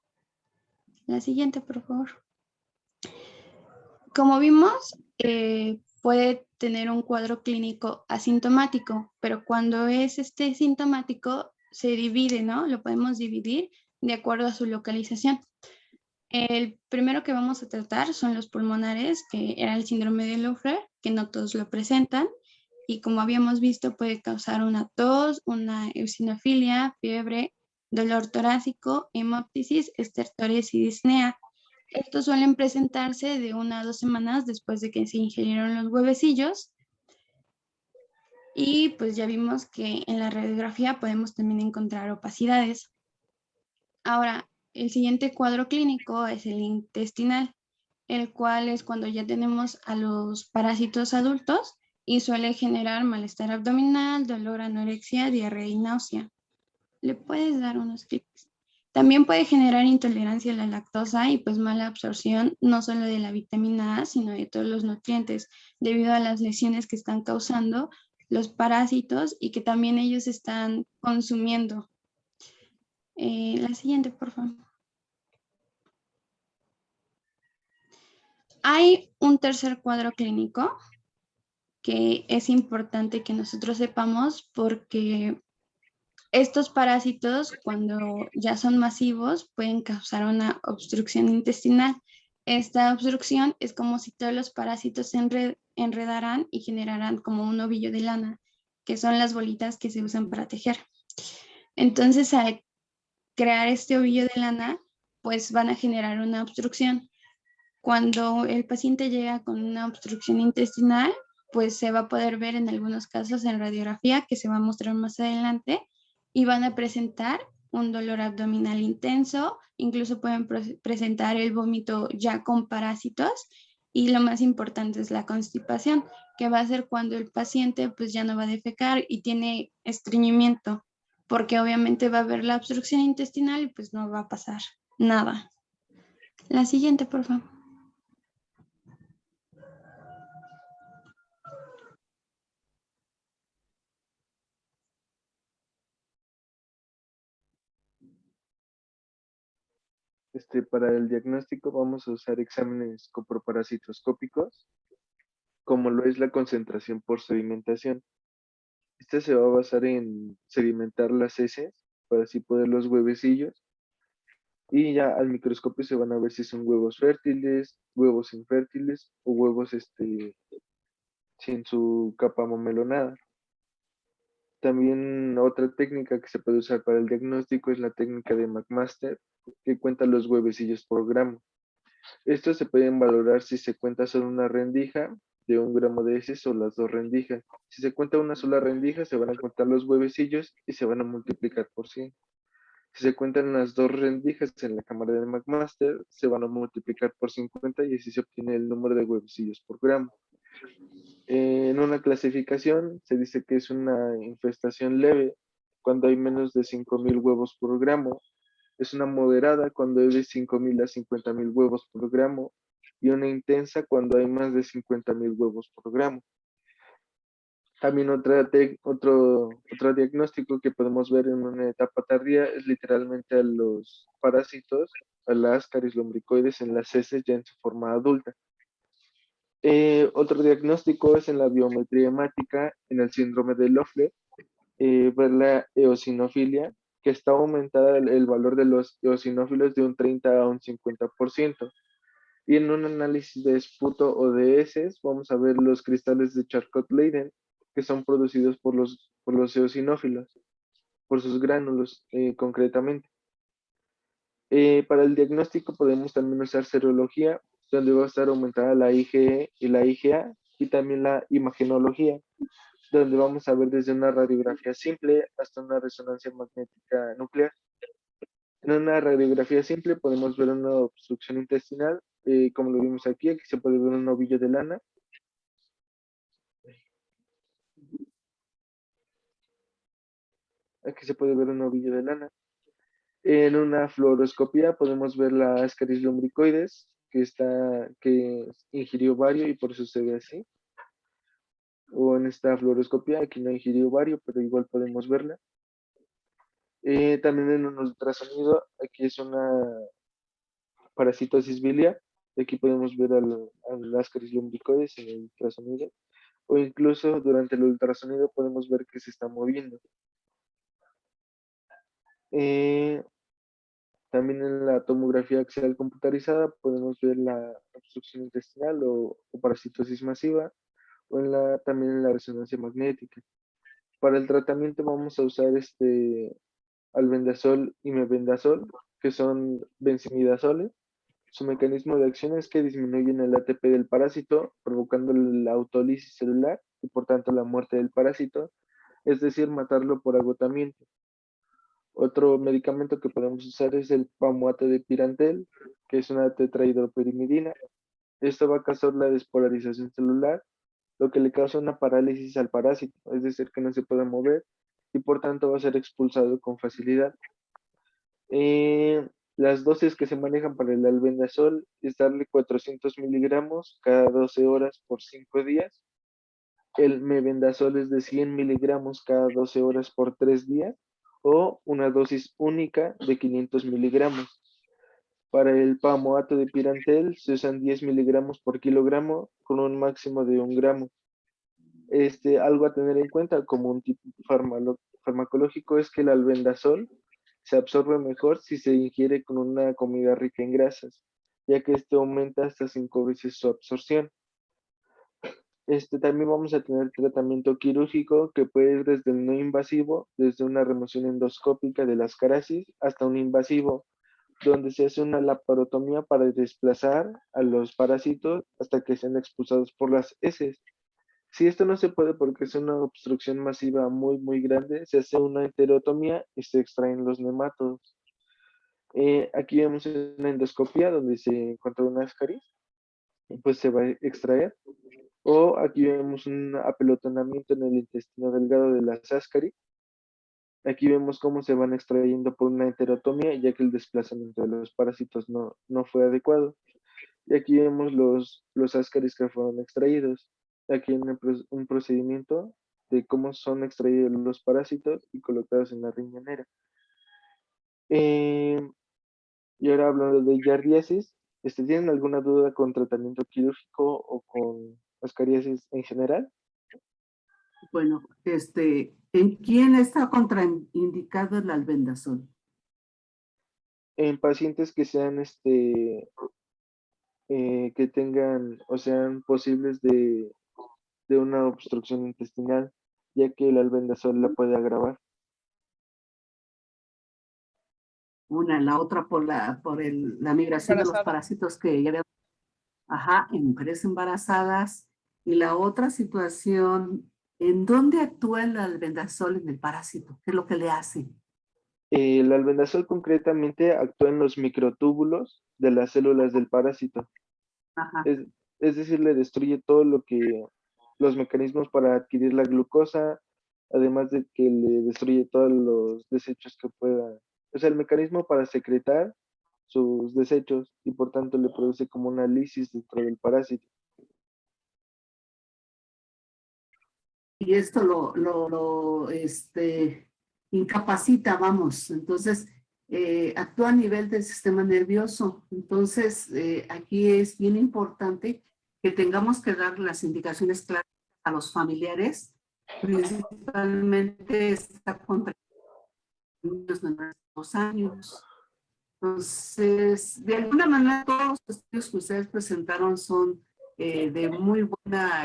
La siguiente, por favor. Como vimos, puede tener un cuadro clínico asintomático, pero cuando es sintomático se divide, ¿no? Lo podemos dividir de acuerdo a su localización. El primero que vamos a tratar son los pulmonares, que era el síndrome de Leffler, que no todos lo presentan, y como habíamos visto puede causar una tos, una eosinofilia, fiebre, dolor torácico, hemóptisis, estertores y disnea. Estos suelen presentarse de 1 a 2 semanas después de que se ingirieron los huevecillos. Y pues ya vimos que en la radiografía podemos también encontrar opacidades. Ahora, el siguiente cuadro clínico es el intestinal, el cual es cuando ya tenemos a los parásitos adultos y suele generar malestar abdominal, dolor, anorexia, diarrea y náusea. Le puedes dar unos clics. También puede generar intolerancia a la lactosa y pues mala absorción no solo de la vitamina A, sino de todos los nutrientes debido a las lesiones que están causando los parásitos y que también ellos están consumiendo. La siguiente, por favor. Hay un tercer cuadro clínico que es importante que nosotros sepamos porque estos parásitos, cuando ya son masivos, pueden causar una obstrucción intestinal. Esta obstrucción es como si todos los parásitos se enredaran y generaran como un ovillo de lana, que son las bolitas que se usan para tejer. Entonces, al crear este ovillo de lana, pues van a generar una obstrucción. Cuando el paciente llega con una obstrucción intestinal, pues se va a poder ver en algunos casos en radiografía, que se va a mostrar más adelante, y van a presentar un dolor abdominal intenso, incluso pueden presentar el vómito ya con parásitos, y lo más importante es la constipación, que va a ser cuando el paciente pues ya no va a defecar y tiene estreñimiento, porque obviamente va a haber la obstrucción intestinal y pues no va a pasar nada. La siguiente, por favor. Para el diagnóstico vamos a usar exámenes coproparasitoscópicos, como lo es la concentración por sedimentación. Esta se va a basar en sedimentar las heces para así poder los huevecillos, y ya al microscopio se van a ver si son huevos fértiles, huevos infértiles o huevos sin su capa mamelonada. También otra técnica que se puede usar para el diagnóstico es la técnica de McMaster, que cuenta los huevecillos por gramo. Estos se pueden valorar si se cuenta solo una rendija de 1 gramo de heces o las 2 rendijas. Si se cuenta una sola rendija, se van a contar los huevecillos y se van a multiplicar por 100. Si se cuentan las 2 rendijas en la cámara de McMaster, se van a multiplicar por 50 y así se obtiene el número de huevecillos por gramo. En una clasificación se dice que es una infestación leve cuando hay menos de 5.000 huevos por gramo, es una moderada cuando hay de 5.000 a 50.000 huevos por gramo y una intensa cuando hay más de 50.000 huevos por gramo. También otro diagnóstico que podemos ver en una etapa tardía es literalmente a los parásitos, a las Ascaris lumbricoides en las heces ya en su forma adulta. Otro diagnóstico es en la biometría hemática, en el síndrome de Loeffler, ver la eosinofilia, que está aumentada el valor de los eosinófilos de un 30 a un 50%. Y en un análisis de esputo o de heces, vamos a ver los cristales de Charcot-Leyden, que son producidos por los eosinófilos, por sus gránulos concretamente. Para el diagnóstico podemos también usar serología, donde va a estar aumentada la IgE y la IgA, y también la imagenología, donde vamos a ver desde una radiografía simple hasta una resonancia magnética nuclear. En una radiografía simple podemos ver una obstrucción intestinal, como lo vimos aquí se puede ver un ovillo de lana. Aquí se puede ver un ovillo de lana. En una fluoroscopía podemos ver la Ascaris lumbricoides, que ingirió bario y por eso se ve así. O en esta fluoroscopía, aquí no ingirió bario, pero igual podemos verla. También en un ultrasonido, aquí es una parasitosis biliar. Aquí podemos ver al Ascaris lumbricoides en el ultrasonido. O incluso durante el ultrasonido podemos ver que se está moviendo. También en la tomografía axial computarizada podemos ver la obstrucción intestinal o parasitosis masiva, o también en la resonancia magnética. Para el tratamiento vamos a usar albendazol y mebendazol, que son benzimidazoles. Su mecanismo de acción es que disminuyen el ATP del parásito, provocando la autólisis celular y por tanto la muerte del parásito, es decir, matarlo por agotamiento. Otro medicamento que podemos usar es el pamuate de pirantel, que es una tetrahidropirimidina. Esto va a causar la despolarización celular, lo que le causa una parálisis al parásito, es decir, que no se puede mover y por tanto va a ser expulsado con facilidad. Las dosis que se manejan para el albendazol es darle 400 miligramos cada 12 horas por 5 días. El mebendazol es de 100 miligramos cada 12 horas por 3 días o una dosis única de 500 miligramos. Para el pamoato de pirantel se usan 10 miligramos por kilogramo con un máximo de 1 gramo. Algo a tener en cuenta como un tipo farmacológico es que el albendazol se absorbe mejor si se ingiere con una comida rica en grasas, ya que esto aumenta hasta 5 veces su absorción. También vamos a tener tratamiento quirúrgico que puede ir desde el no invasivo, desde una remoción endoscópica de las caráceas, hasta un invasivo, donde se hace una laparotomía para desplazar a los parásitos hasta que sean expulsados por las heces. Si esto no se puede porque es una obstrucción masiva muy, muy grande, se hace una enterotomía y se extraen los nematodos. Aquí vemos una endoscopía donde se encuentra una ascaris y pues se va a extraer. O aquí vemos un apelotonamiento en el intestino delgado de las ascaris. Aquí vemos cómo se van extrayendo por una enterotomía, ya que el desplazamiento de los parásitos no fue adecuado. Y aquí vemos los ascaris que fueron extraídos. Aquí hay un procedimiento de cómo son extraídos los parásitos y colocados en la riñonera. Y ahora hablando de giardiasis, ¿tienen alguna duda con tratamiento quirúrgico o con ascariasis en general? Bueno, ¿en quién está contraindicado el albendazol? En pacientes que sean, que tengan o sean posibles de una obstrucción intestinal, ya que el albendazol la puede agravar. La otra por la migración de los parásitos que ya había, en mujeres embarazadas. Y la otra situación, ¿en dónde actúa el albendazol en el parásito? ¿Qué es lo que le hace? El albendazol concretamente actúa en los microtúbulos de las células del parásito. Ajá. es decir, le destruye todo lo que, los mecanismos para adquirir la glucosa, además de que le destruye todos los desechos que pueda, o sea, el mecanismo para secretar sus desechos y por tanto le produce como una lisis dentro del parásito. Y esto incapacita, vamos. Entonces, actúa a nivel del sistema nervioso. Entonces, aquí es bien importante que tengamos que dar las indicaciones claras a los familiares, principalmente esta contra niños menores de 2 años. Entonces, de alguna manera, todos los estudios que ustedes presentaron son de muy buena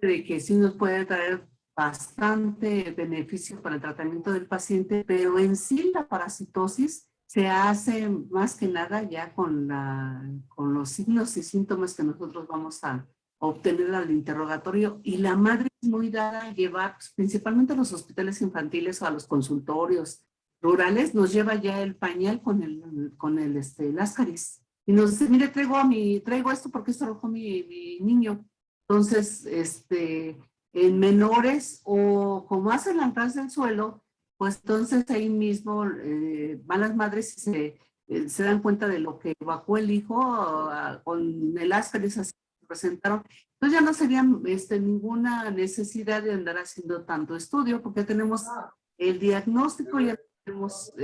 de que sí nos puede traer bastante beneficio para el tratamiento del paciente, pero en sí la parasitosis se hace más que nada ya con los signos y síntomas que nosotros vamos a obtener al interrogatorio, y la madre es muy dada a llevar, pues, principalmente a los hospitales infantiles o a los consultorios rurales, nos lleva ya el pañal con el ascaris. Y nos dice, mire, traigo esto porque esto arrojó mi niño. Entonces, en menores o como hacen la ras del suelo, pues entonces ahí mismo van las madres y se dan cuenta de lo que evacuó el hijo con el ascaris, así que presentaron. Entonces ya no sería ninguna necesidad de andar haciendo tanto estudio, porque tenemos el diagnóstico, ya tenemos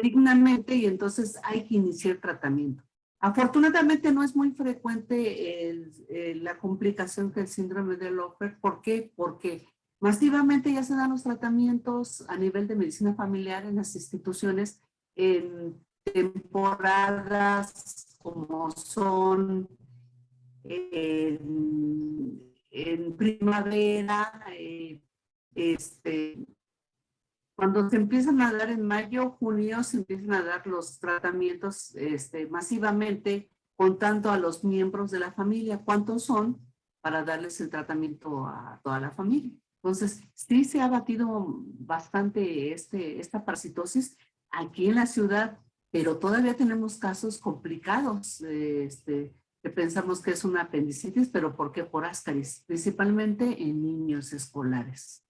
dignamente, y entonces hay que iniciar tratamiento. Afortunadamente no es muy frecuente la complicación que el síndrome de Loeffler. ¿Por qué? Porque masivamente ya se dan los tratamientos a nivel de medicina familiar en las instituciones en temporadas como son en primavera, cuando se empiezan a dar en mayo, junio, se empiezan a dar los tratamientos masivamente, contando a los miembros de la familia cuántos son para darles el tratamiento a toda la familia. Entonces, sí se ha batido bastante esta parasitosis aquí en la ciudad, pero todavía tenemos casos complicados, que pensamos que es una apendicitis, pero ¿por qué? Por ascaris, principalmente en niños escolares.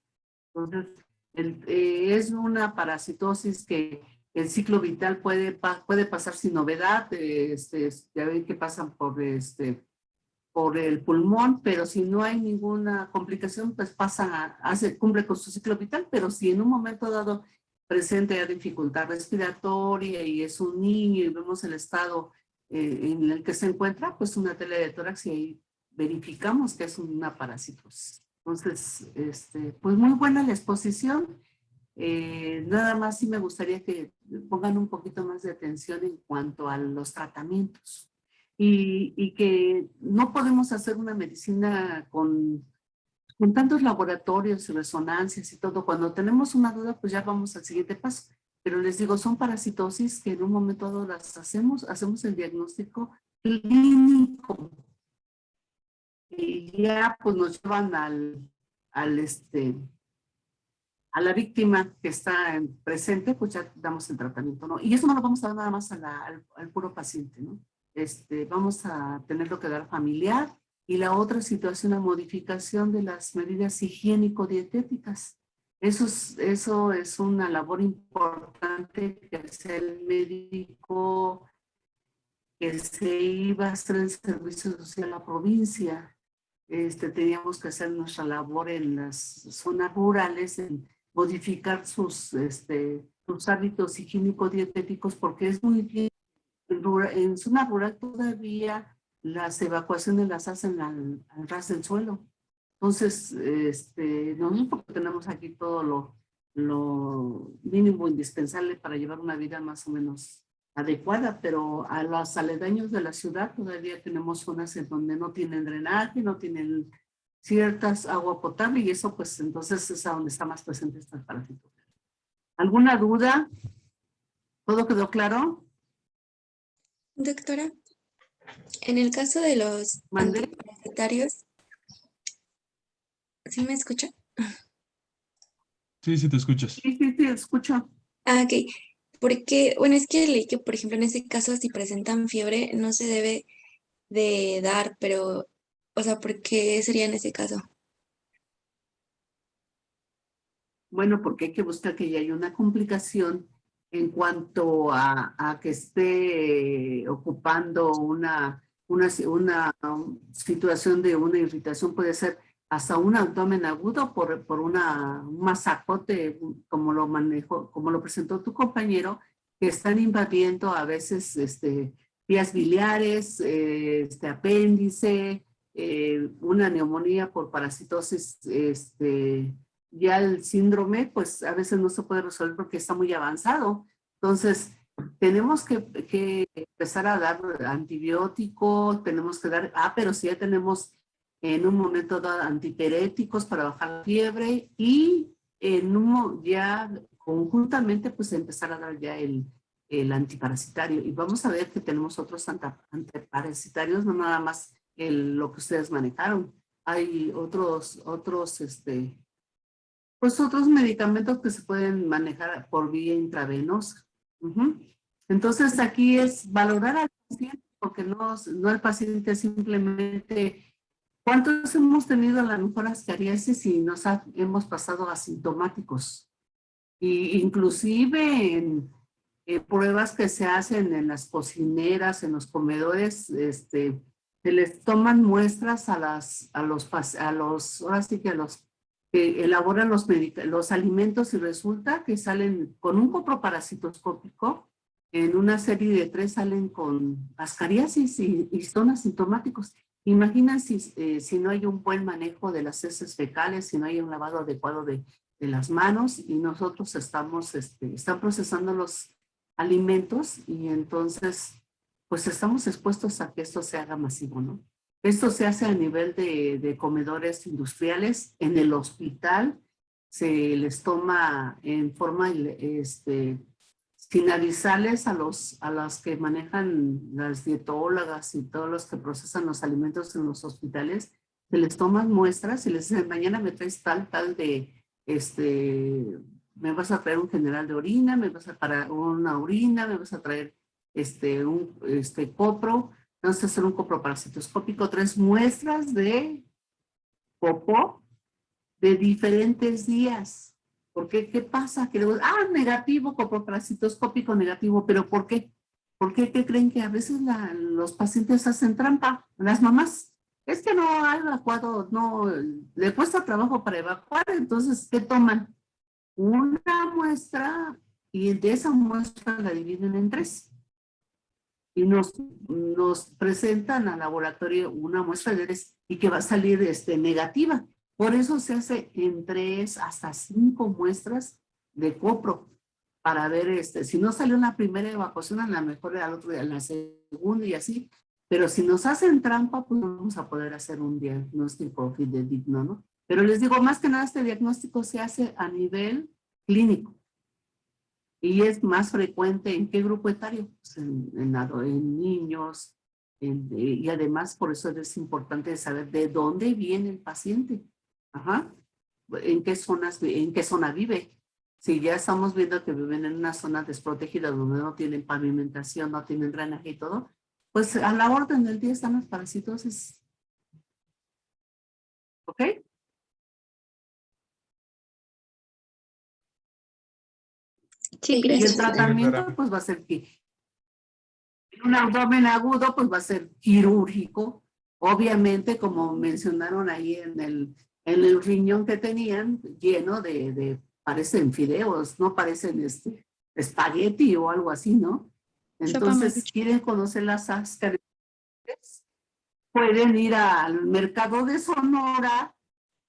Entonces, es una parasitosis que el ciclo vital puede pasar sin novedad. Ya ven que pasan por el pulmón, pero si no hay ninguna complicación, pues cumple con su ciclo vital. Pero si en un momento dado presenta dificultad respiratoria y es un niño y vemos el estado en el que se encuentra, pues una tele de tórax, y ahí verificamos que es una parasitosis. Entonces, pues muy buena la exposición. Nada más sí me gustaría que pongan un poquito más de atención en cuanto a los tratamientos, y que no podemos hacer una medicina con tantos laboratorios y resonancias y todo. Cuando tenemos una duda, pues ya vamos al siguiente paso. Pero les digo, son parasitosis que en un momento dado las hacemos el diagnóstico clínico, y ya pues nos llevan a la víctima que está presente, pues ya damos el tratamiento, ¿no? Y eso no lo vamos a dar nada más al puro paciente, ¿no? Vamos a tenerlo que dar familiar. Y la otra situación, la modificación de las medidas higiénico-dietéticas. Eso es una labor importante que hace el médico que se iba a hacer el servicio social a la provincia. Teníamos que hacer nuestra labor en las zonas rurales, en modificar sus hábitos higiénico-dietéticos, porque es muy bien. En zona rural todavía las evacuaciones las hacen al ras del suelo. Entonces, nosotros tenemos aquí todo lo mínimo indispensable para llevar una vida más o menos adecuada, pero a los aledaños de la ciudad todavía tenemos zonas en donde no tienen drenaje, no tienen ciertas agua potable, y eso pues entonces es a donde está más presente esta parasito. ¿Alguna duda? ¿Todo quedó claro? Doctora, en el caso de los ¿Mande? antiparasitarios, ¿sí me escucha? Sí, sí te escuchas. Sí, escucho. Ah, ok. Porque, bueno, es que leí que, por ejemplo, en ese caso, si presentan fiebre, no se debe de dar, pero, o sea, ¿por qué sería en ese caso? Bueno, porque hay que buscar que ya haya una complicación en cuanto a que esté ocupando una situación de una irritación, puede ser hasta un abdomen agudo por un masacote, como lo manejó, como lo presentó tu compañero, que están invadiendo a veces vías biliares, apéndice, una neumonía por parasitosis, ya el síndrome, pues a veces no se puede resolver porque está muy avanzado. Entonces, tenemos que empezar a dar antibióticos, tenemos que dar, pero sí ya tenemos en un momento dado antipiréticos para bajar la fiebre y ya conjuntamente pues empezar a dar ya el antiparasitario. Y vamos a ver que tenemos otros antiparasitarios, no nada más lo que ustedes manejaron. Hay otros, pues otros medicamentos que se pueden manejar por vía intravenosa. Entonces aquí es valorar al paciente, porque no el paciente simplemente, ¿cuántos hemos tenido a la mejor ascariasis y hemos pasado asintomáticos? Y inclusive en pruebas que se hacen en las cocineras, en los comedores, se les toman muestras ahora sí que a los que elaboran los alimentos y resulta que salen con un coproparasitoscópico, en una serie de 3 salen con ascariasis y son asintomáticos. Imagínense si no hay un buen manejo de las heces fecales, si no hay un lavado adecuado de las manos y nosotros están procesando los alimentos y entonces pues estamos expuestos a que esto se haga masivo, ¿no? Esto se hace a nivel de comedores industriales. En el hospital se les toma en forma, sin avisarles a las que manejan las dietólogas y todos los que procesan los alimentos en los hospitales, se les toman muestras y les dicen, mañana me traes tal de, me vas a traer un general de orina, me vas a traer una orina, me vas a traer copro, vamos a hacer un coproparasitoscópico, 3 muestras de popó de diferentes días. ¿Por qué? ¿Qué pasa? Que luego, negativo, coproparasitoscópico negativo, ¿pero por qué? ¿Por qué? ¿Qué creen que a veces los pacientes hacen trampa? Las mamás, es que no ha evacuado, no, le cuesta trabajo para evacuar, entonces, ¿qué toman? Una muestra y de esa muestra la dividen en 3 y nos presentan al laboratorio una muestra de 3 y que va a salir negativa. Por eso se hace en 3 hasta 5 muestras de copro para ver si no salió en la primera evacuación, a lo mejor al otro día, en la segunda y así. Pero si nos hacen trampa, pues no vamos a poder hacer un diagnóstico fidedigno, ¿no? Pero les digo, más que nada este diagnóstico se hace a nivel clínico. Y es más frecuente en qué grupo etario, pues en niños, y además por eso es importante saber de dónde viene el paciente, en qué zona vive. Si ya estamos viendo que viven en una zona desprotegida donde no tienen pavimentación, no tienen drenaje y todo, pues a la orden del día están las parasitosis. ¿Ok? Sí, Y el gracias. tratamiento pues va a ser que un abdomen agudo pues va a ser quirúrgico. Obviamente, como mencionaron ahí en el riñón que tenían, lleno parecen fideos, no parecen espagueti o algo así, ¿no? Sopa Entonces, maruchan. quieren conocer las ascarias, pueden ir al mercado de Sonora,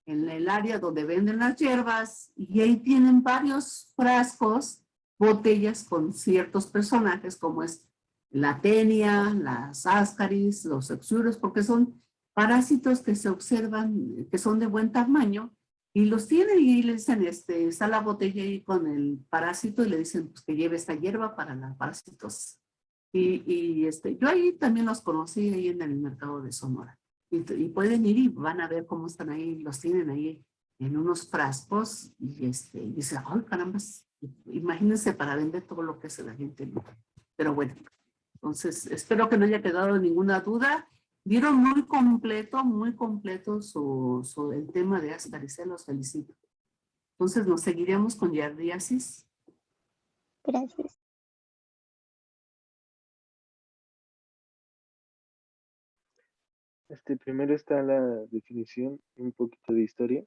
en el área donde venden las hierbas, y ahí tienen varios frascos, botellas con ciertos personajes, como es la tenia, las ascaris, los exuros, porque son parásitos que se observan, que son de buen tamaño, y los tienen y le dicen, está la botella ahí con el parásito, y le dicen pues, que lleve esta hierba para la parasitosis. Yo ahí también los conocí ahí en el mercado de Sonora. Y pueden ir y van a ver cómo están ahí, los tienen ahí en unos frascos y dicen, ay caramba, Imagínense para vender todo lo que hace la gente, ¿no? Pero bueno, entonces espero que no haya quedado ninguna duda. Vieron muy completo el tema de ascaricel, los felicito. Entonces nos seguiremos con giardiasis. Gracias. Primero está la definición, un poquito de historia.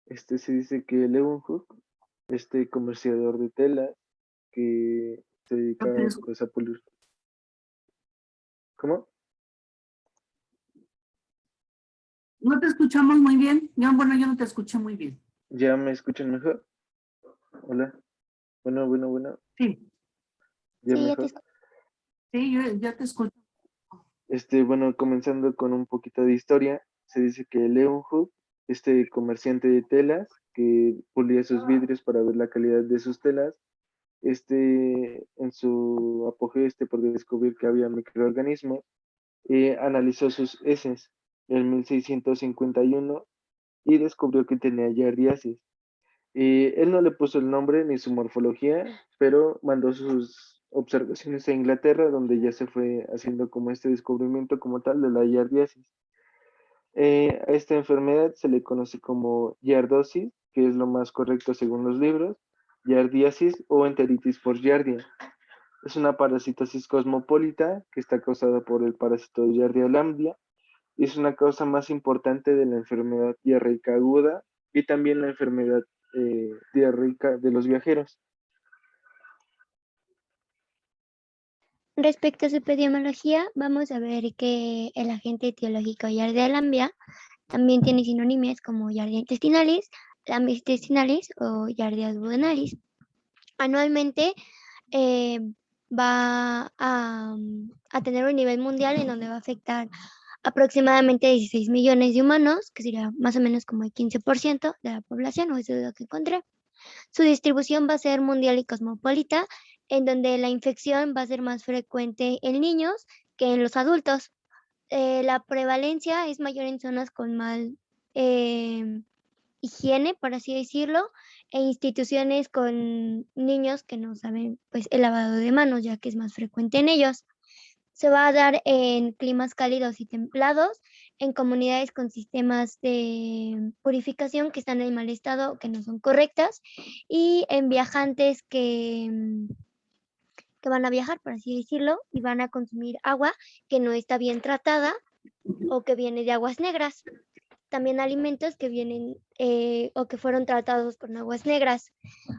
Se dice que Leeuwenhoek, comerciador de tela, que se dedicaba pues a pulir. ¿Cómo? No te escuchamos muy bien. Yo no te escuché muy bien. ¿Ya me escuchan mejor? Hola. Bueno. Sí. ¿Ya Sí, ya mejor? Sí, yo ya te escucho. Bueno, comenzando con un poquito de historia, se dice que Leeuwenhoek, comerciante de telas, que pulía sus vidrios para ver la calidad de sus telas, en su apogeo, por descubrir que había microorganismos, analizó sus heces en 1651 y descubrió que tenía giardiasis. Él no le puso el nombre ni su morfología, pero mandó sus observaciones a Inglaterra, donde ya se fue haciendo como descubrimiento como tal de la giardiasis. A esta enfermedad se le conoce como giardosis, que es lo más correcto según los libros, giardiasis o enteritis por giardia. Es una parasitosis cosmopolita que está causada por el parásito Giardia lamblia y es una causa más importante de la enfermedad diarreica aguda y también la enfermedad diarreica de los viajeros. Respecto a su epidemiología, vamos a ver que el agente etiológico Giardia lamblia también tiene sinónimos como Giardia intestinalis, Lamblia intestinalis o Giardia duodenalis. Anualmente va a tener un nivel mundial en donde va a afectar aproximadamente 16 millones de humanos, que sería más o menos como el 15% de la población, o eso es lo que encontré. Su distribución va a ser mundial y cosmopolita, en donde la infección va a ser más frecuente en niños que en los adultos. La prevalencia es mayor en zonas con mal higiene, por así decirlo, e instituciones con niños que no saben pues el lavado de manos, ya que es más frecuente en ellos. Se va a dar en climas cálidos y templados, en comunidades con sistemas de purificación que están en mal estado o que no son correctas, y en viajantes que van a viajar, por así decirlo, y van a consumir agua que no está bien tratada o que viene de aguas negras. También alimentos que vienen o que fueron tratados con aguas negras.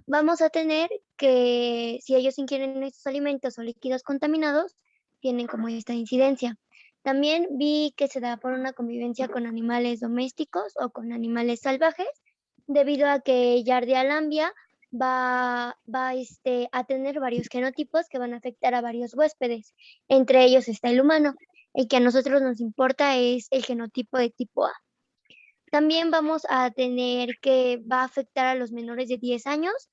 Vamos a tener que, si ellos ingieren estos alimentos o líquidos contaminados, tienen como esta incidencia. También vi que se da por una convivencia con animales domésticos o con animales salvajes, debido a que Giardia lamblia va a tener varios genotipos que van a afectar a varios huéspedes. Entre ellos está el humano. El que a nosotros nos importa es el genotipo de tipo A. También vamos a tener que va a afectar a los menores de 10 años,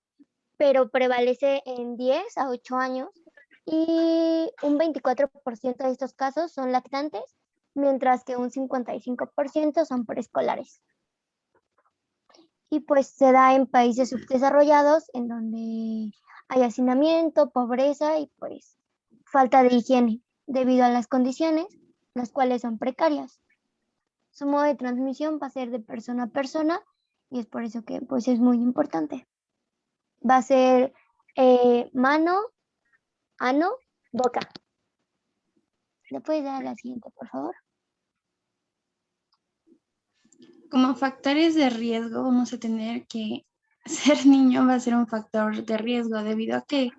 pero prevalece en 10 a 8 años, y un 24% de estos casos son lactantes, mientras que un 55% son preescolares. Y pues se da en países subdesarrollados, en donde hay hacinamiento, pobreza y pues falta de higiene, debido a las condiciones, las cuales son precarias. Su modo de transmisión va a ser de persona a persona, y es por eso que pues es muy importante. Va a ser mano, ano, boca. ¿Le puedes dar a la siguiente, por favor? Como factores de riesgo vamos a tener que ser niño va a ser un factor de riesgo debido a que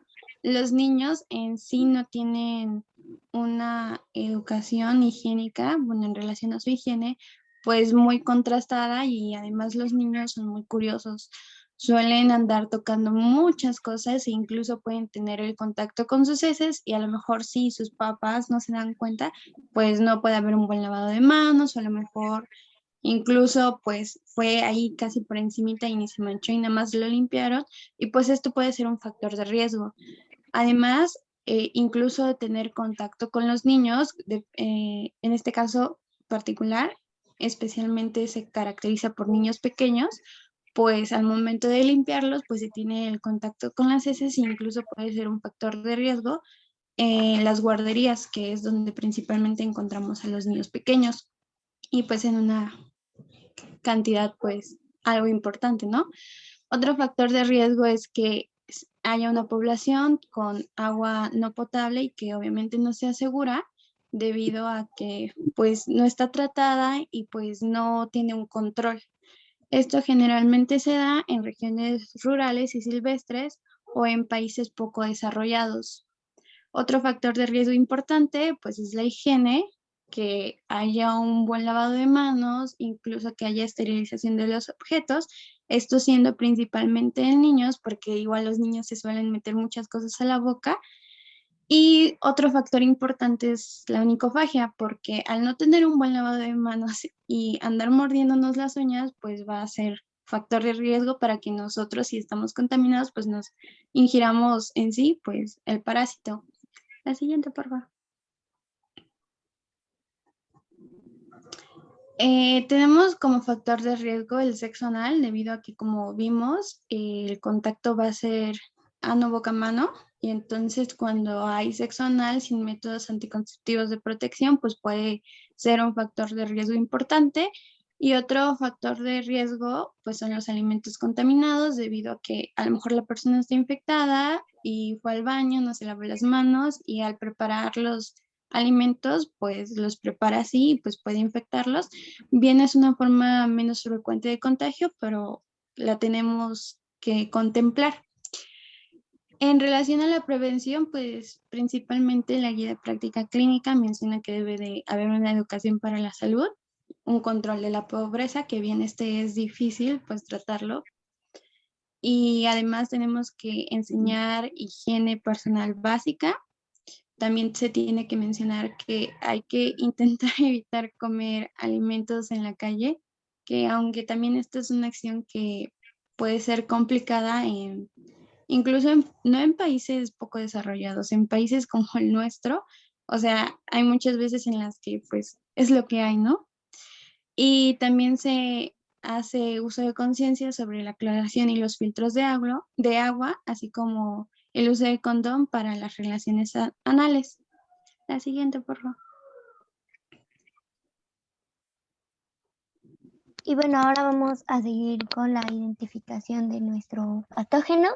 los niños en sí no tienen una educación higiénica, bueno, en relación a su higiene, pues muy contrastada, y además los niños son muy curiosos. Suelen andar tocando muchas cosas e incluso pueden tener el contacto con sus heces, y a lo mejor si sus papás no se dan cuenta, pues no puede haber un buen lavado de manos, o a lo mejor incluso pues fue ahí casi por encimita y ni se manchó y nada más lo limpiaron, y pues esto puede ser un factor de riesgo. Además, incluso tener contacto con los niños, en este caso particular, especialmente se caracteriza por niños pequeños, pues al momento de limpiarlos, pues se tiene el contacto con las heces e incluso puede ser un factor de riesgo en las guarderías, que es donde principalmente encontramos a los niños pequeños y pues en una cantidad pues algo importante, ¿no? Otro factor de riesgo es que haya una población con agua no potable y que obviamente no sea segura debido a que pues no está tratada y pues no tiene un control. Esto generalmente se da en regiones rurales y silvestres o en países poco desarrollados. Otro factor de riesgo importante, pues, es la higiene, que haya un buen lavado de manos, incluso que haya esterilización de los objetos, esto siendo principalmente en niños, porque igual los niños se suelen meter muchas cosas a la boca. Y otro factor importante es la onicofagia, porque al no tener un buen lavado de manos y andar mordiéndonos las uñas, pues va a ser factor de riesgo para que nosotros, si estamos contaminados, pues nos ingiramos en sí, pues el parásito. La siguiente, por favor. Tenemos como factor de riesgo el sexo anal, debido a que, como vimos, el contacto va a ser ano, boca, mano, y entonces cuando hay sexo anal sin métodos anticonceptivos de protección, pues puede ser un factor de riesgo importante. Y otro factor de riesgo, pues son los alimentos contaminados, debido a que a lo mejor la persona está infectada y fue al baño, no se lavó las manos y al preparar los alimentos, pues los prepara así y pues puede infectarlos. Bien, es una forma menos frecuente de contagio, pero la tenemos que contemplar. En relación a la prevención, pues principalmente la guía de práctica clínica menciona que debe de haber una educación para la salud, un control de la pobreza, que bien es difícil pues tratarlo. Y además tenemos que enseñar higiene personal básica. También se tiene que mencionar que hay que intentar evitar comer alimentos en la calle, que aunque también esta es una acción que puede ser complicada incluso no en países poco desarrollados, en países como el nuestro, o sea, hay muchas veces en las que pues es lo que hay, ¿no? Y también se hace uso de conciencia sobre la cloración y los filtros de agua, así como el uso de condón para las relaciones anales. La siguiente, por favor. Y bueno, ahora vamos a seguir con la identificación de nuestro patógeno,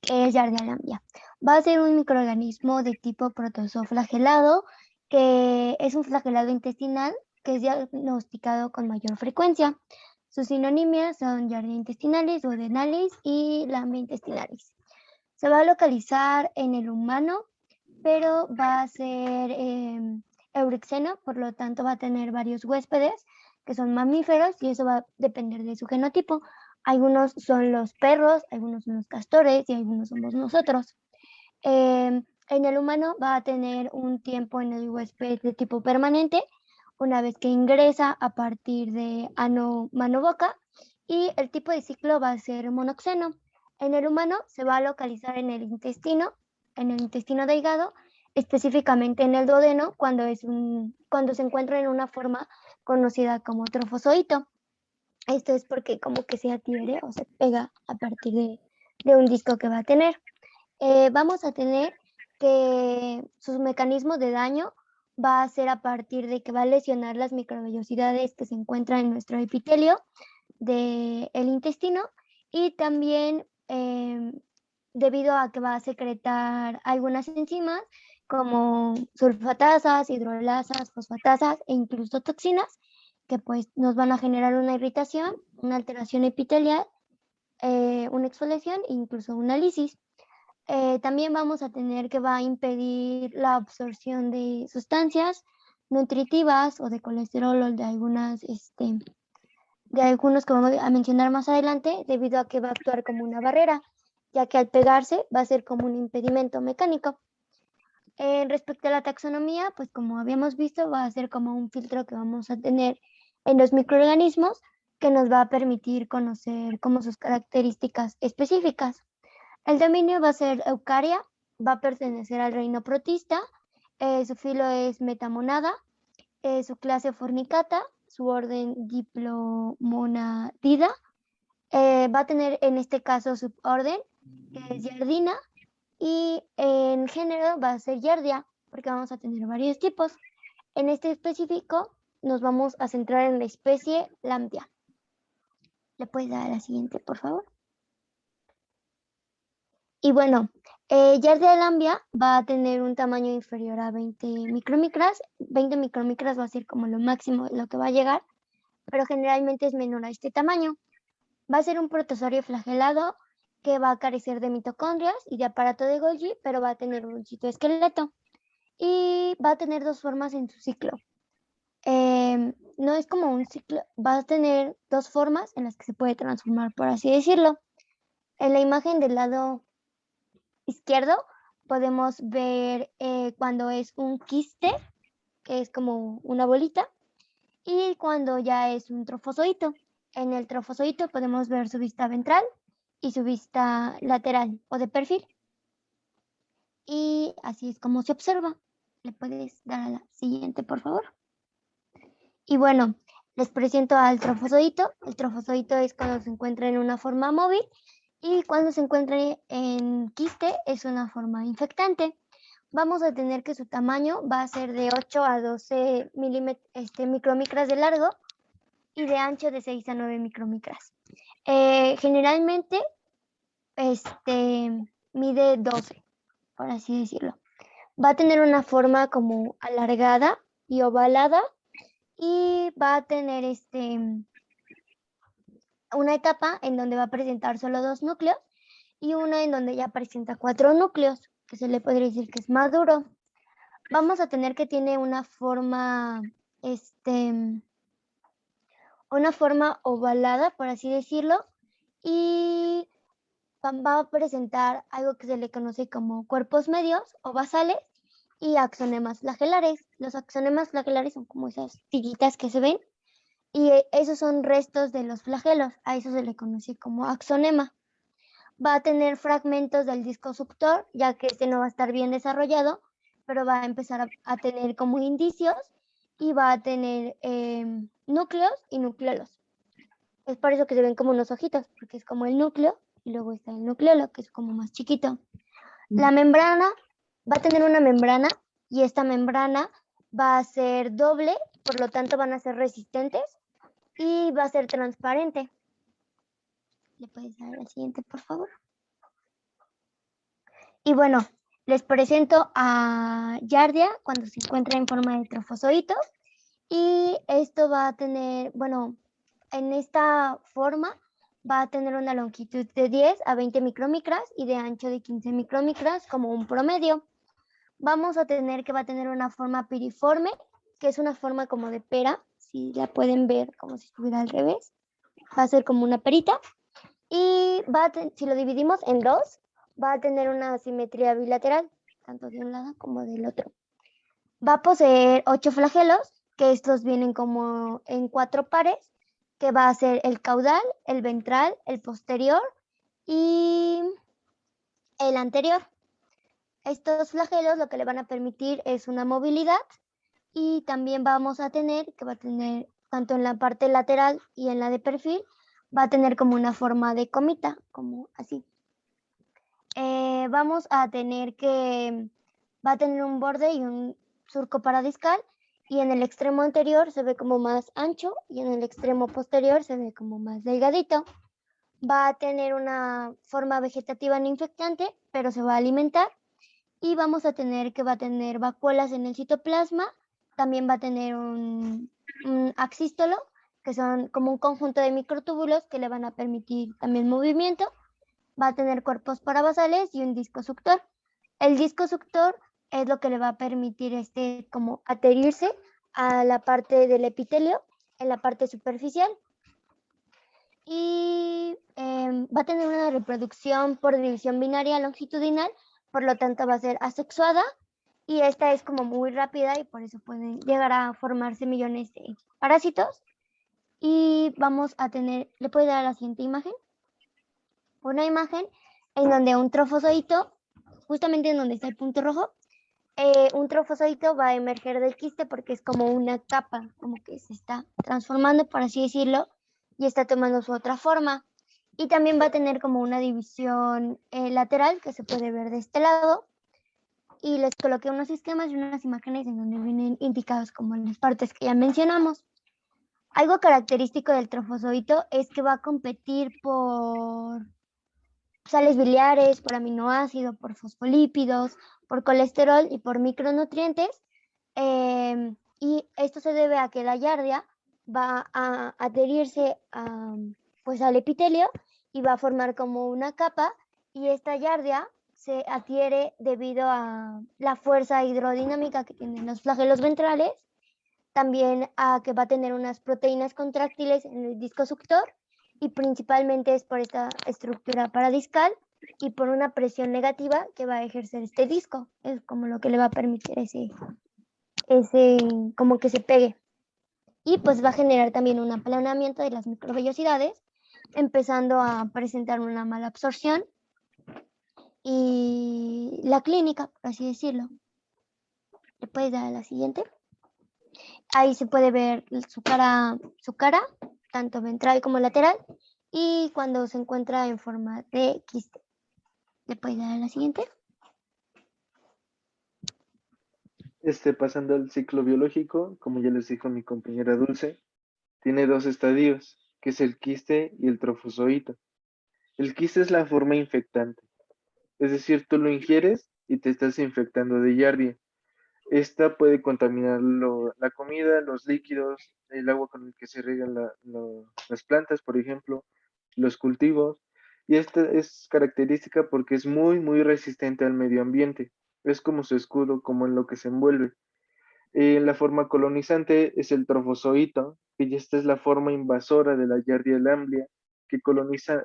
que es Yardialambia. Va a ser un microorganismo de tipo protozoo-flagelado, que es un flagelado intestinal que es diagnosticado con mayor frecuencia. Sus sinonimias son Yardia intestinalis, duodenalis y Lambia intestinalis. Se va a localizar en el humano, pero va a ser eurixeno, por lo tanto va a tener varios huéspedes que son mamíferos y eso va a depender de su genotipo. Algunos son los perros, algunos son los castores y algunos somos nosotros. En el humano va a tener un tiempo en el huésped de tipo permanente, una vez que ingresa a partir de ano, mano, boca, y el tipo de ciclo va a ser monoxeno. En el humano se va a localizar en el intestino delgado, específicamente en el duodeno, cuando se encuentra en una forma conocida como trofozoito. Esto es porque como que se adhiere o se pega a partir de un disco que va a tener. Vamos a tener que sus mecanismos de daño va a ser a partir de que va a lesionar las microvellosidades que se encuentran en nuestro epitelio del intestino y también debido a que va a secretar algunas enzimas como sulfatasas, hidrolasas, fosfatasas e incluso toxinas que pues nos van a generar una irritación, una alteración epitelial, una exfoliación e incluso una lisis. También vamos a tener que va a impedir la absorción de sustancias nutritivas o de colesterol o de algunos que vamos a mencionar más adelante, debido a que va a actuar como una barrera, ya que al pegarse va a ser como un impedimento mecánico. Respecto a la taxonomía, pues como habíamos visto, va a ser como un filtro que vamos a tener en los microorganismos que nos va a permitir conocer como sus características específicas. El dominio va a ser Eukarya, va a pertenecer al reino protista, su filo es Metamonada, su clase Fornicata, su orden Diplomonadida, Va a tener en este caso suborden, que es Giardina, y en género va a ser Giardia, porque vamos a tener varios tipos. En este específico nos vamos a centrar en la especie Lambdia. ¿Le puedes dar a la siguiente, por favor? Y bueno, Giardia lambia va a tener un tamaño inferior a 20 micromicras. 20 micromicras va a ser como lo máximo, lo que va a llegar, pero generalmente es menor a este tamaño. Va a ser un protozoorio flagelado que va a carecer de mitocondrias y de aparato de Golgi, pero va a tener un citoesqueleto y va a tener dos formas en su ciclo. No es como un ciclo, va a tener dos formas en las que se puede transformar, por así decirlo. En la imagen del lado izquierdo podemos ver cuando es un quiste, que es como una bolita, y cuando ya es un trofozoito. En el trofozoito podemos ver su vista ventral y su vista lateral o de perfil. Y así es como se observa. ¿Le puedes dar a la siguiente, por favor? Y bueno, les presento al trofozoito. El trofozoito es cuando se encuentra en una forma móvil y cuando se encuentra en quiste es una forma infectante. Vamos a tener que su tamaño va a ser de 8 a 12 micromicras de largo y de ancho de 6 a 9 micromicras. Generalmente mide 12, por así decirlo. Va a tener una forma como alargada y ovalada y va a tener una etapa en donde va a presentar solo 2 núcleos y una en donde ya presenta 4 núcleos, que se le podría decir que es maduro. Vamos a tener que tiene una forma ovalada, por así decirlo, y va a presentar algo que se le conoce como cuerpos medios o basales y axonemas flagelares. Los axonemas flagelares son como esas tiritas que se ven y esos son restos de los flagelos. A eso se le conoce como axonema. Va a tener fragmentos del disco suctor, ya que no va a estar bien desarrollado, pero va a empezar a tener como indicios y va a tener núcleos y nucleolos. Es por eso que se ven como unos ojitos, porque es como el núcleo y luego está el nucleolo, que es como más chiquito. La membrana va a tener una membrana y esta membrana va a ser doble, por lo tanto van a ser resistentes y va a ser transparente. ¿Le puedes dar la siguiente, por favor? Y bueno, les presento a Giardia cuando se encuentra en forma de trofozoito y esto va a tener, bueno, en esta forma va a tener una longitud de 10 a 20 micromicras y de ancho de 15 micromicras como un promedio. Vamos a tener que va a tener una forma piriforme, que es una forma como de pera, si la pueden ver como si estuviera al revés. Va a ser como una perita y si lo dividimos en dos, va a tener una simetría bilateral, tanto de un lado como del otro. Va a poseer 8 flagelos, que estos vienen como en 4 pares, que va a ser el caudal, el ventral, el posterior y el anterior. Estos flagelos lo que le van a permitir es una movilidad y también vamos a tener, que va a tener tanto en la parte lateral y en la de perfil, va a tener como una forma de comita, como así. Vamos a tener que, va a tener un borde y un surco paradiscal y en el extremo anterior se ve como más ancho y en el extremo posterior se ve como más delgadito. Va a tener una forma vegetativa no infectante, pero se va a alimentar y vamos a tener que va a tener vacuolas en el citoplasma, también va a tener un axístolo, que son como un conjunto de microtúbulos que le van a permitir también movimiento. Va a tener cuerpos parabasales y un disco suctor. El disco suctor es lo que le va a permitir como adherirse a la parte del epitelio en la parte superficial. Y va a tener una reproducción por división binaria longitudinal, por lo tanto va a ser asexuada y esta es como muy rápida y por eso pueden llegar a formarse millones de parásitos. Y vamos a tener, ¿le puede dar a la siguiente imagen? Una imagen en donde un trofozoito, justamente en donde está el punto rojo, un trofozoito va a emerger del quiste porque es como una capa, como que se está transformando, por así decirlo, y está tomando su otra forma. Y también va a tener como una división lateral que se puede ver de este lado. Y les coloqué unos esquemas y unas imágenes en donde vienen indicados como las partes que ya mencionamos. Algo característico del trofozoito es que va a competir por sales biliares, por aminoácidos, por fosfolípidos, por colesterol y por micronutrientes. Y esto se debe a que la giardia va a adherirse pues al epitelio y va a formar como una capa, y esta giardia se adhiere debido a la fuerza hidrodinámica que tienen los flagelos ventrales, también a que va a tener unas proteínas contráctiles en el disco suctor, y principalmente es por esta estructura paradiscal y por una presión negativa que va a ejercer este disco. Es como lo que le va a permitir ese como que se pegue. Y pues va a generar también un aplanamiento de las microvellosidades, empezando a presentar una mala absorción y la clínica, por así decirlo. ¿Le puedes dar a la siguiente? Ahí se puede ver su cara, tanto ventral como lateral, y cuando se encuentra en forma de quiste. ¿Le puedes dar a la siguiente? Pasando al ciclo biológico, como ya les dijo mi compañera Dulce, tiene dos estadios, que es el quiste y el trofozoito. El quiste es la forma infectante, es decir, tú lo ingieres y te estás infectando de giardia. Esta puede contaminar la comida, los líquidos, el agua con el que se riegan las plantas, por ejemplo, los cultivos. Y esta es característica porque es muy, muy resistente al medio ambiente. Es como su escudo, como en lo que se envuelve. La forma colonizante es el trofozoito, que ya esta es la forma invasora de la Giardia lamblia, que coloniza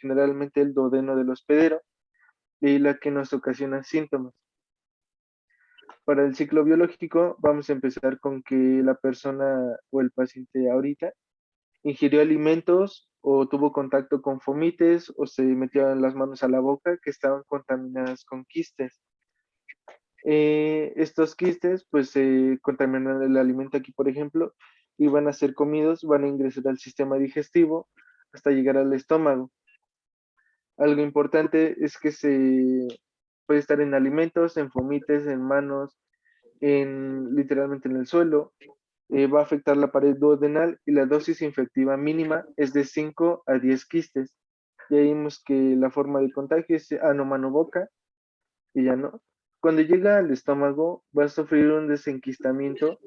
generalmente el duodeno del hospedero y la que nos ocasiona síntomas. Para el ciclo biológico, vamos a empezar con que la persona o el paciente ahorita ingirió alimentos o tuvo contacto con fomites o se metió las manos a la boca que estaban contaminadas con quistes. Estos quistes pues contaminan el alimento aquí, por ejemplo, y van a ser comidos, van a ingresar al sistema digestivo hasta llegar al estómago. Algo importante es que se puede estar en alimentos, en fomites, en manos, literalmente en el suelo. Va a afectar la pared duodenal y la dosis infectiva mínima es de 5 a 10 quistes. Ya vimos que la forma de contagio es ano, mano, boca, y ya no. Cuando llega al estómago, va a sufrir un desenquistamiento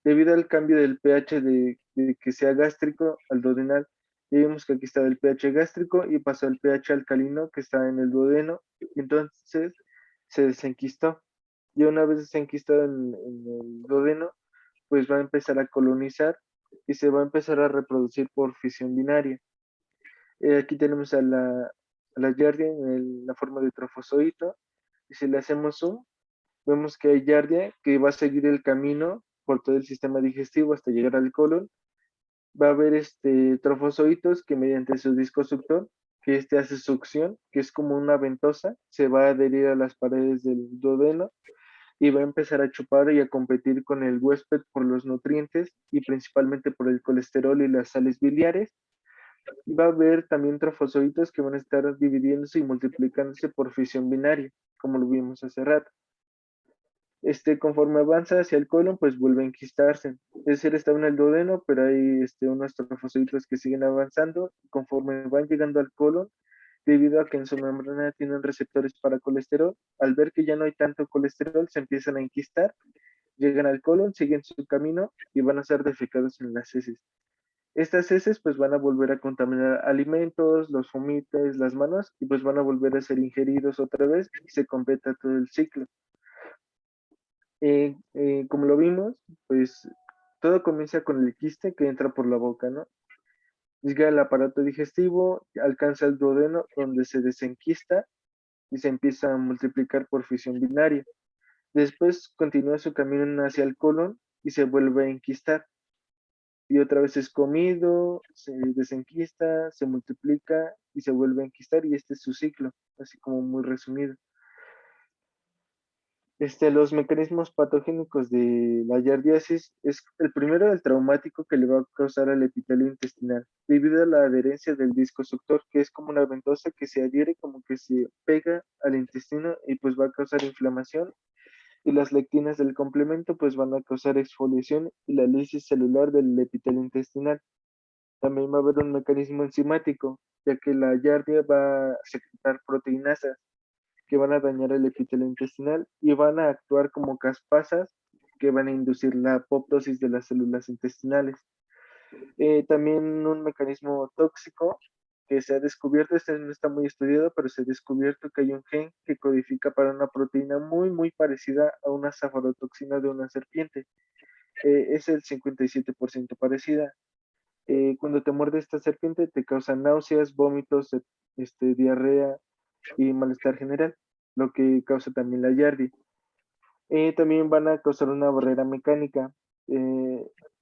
debido al cambio del pH de que sea gástrico al duodenal. Ya vimos que aquí estaba el pH gástrico y pasó al pH alcalino que está en el duodeno, y entonces se desenquistó. Y una vez desenquistado en el duodeno, pues va a empezar a colonizar y se va a empezar a reproducir por fisión binaria. Aquí tenemos a la giardia en la forma de trofozoito, y si le hacemos zoom, vemos que hay giardia que va a seguir el camino por todo el sistema digestivo hasta llegar al colon. Va a haber trofozoitos que mediante su disco suctor, que hace succión, que es como una ventosa, se va a adherir a las paredes del duodeno y va a empezar a chupar y a competir con el huésped por los nutrientes y principalmente por el colesterol y las sales biliares. Y va a haber también trofozoitos que van a estar dividiéndose y multiplicándose por fisión binaria, como lo vimos hace rato. Conforme avanza hacia el colon, pues vuelve a enquistarse. Es decir, está en el duodeno, pero hay unos trofozoitos que siguen avanzando. Conforme van llegando al colon, debido a que en su membrana tienen receptores para colesterol, al ver que ya no hay tanto colesterol, se empiezan a enquistar, llegan al colon, siguen su camino y van a ser defecados en las heces. Estas heces pues van a volver a contaminar alimentos, los fomites, las manos, y pues van a volver a ser ingeridos otra vez y se completa todo el ciclo. Como lo vimos, pues todo comienza con el quiste que entra por la boca, ¿no? Llega al aparato digestivo, alcanza el duodeno donde se desenquista y se empieza a multiplicar por fisión binaria. Después continúa su camino hacia el colon y se vuelve a enquistar. Y otra vez es comido, se desenquista, se multiplica y se vuelve a enquistar, y este es su ciclo, así como muy resumido. Los mecanismos patogénicos de la yardiasis es el primero, el traumático, que le va a causar al epitelio intestinal, debido a la adherencia del disco suctor, que es como una ventosa que se adhiere, como que se pega al intestino y pues va a causar inflamación, y las lectinas del complemento pues van a causar exfoliación y la lisis celular del epitelio intestinal. También va a haber un mecanismo enzimático, ya que la yardia va a secretar proteinasas que van a dañar el epitelio intestinal y van a actuar como caspasas que van a inducir la apoptosis de las células intestinales. También un mecanismo tóxico que se ha descubierto, este no está muy estudiado, pero se ha descubierto que hay un gen que codifica para una proteína muy parecida a una safarotoxina de una serpiente. Es el 57% parecida. Cuando te muerde esta serpiente te causa náuseas, vómitos, diarrea y malestar general, lo que causa también la yardia. También van a causar una barrera mecánica,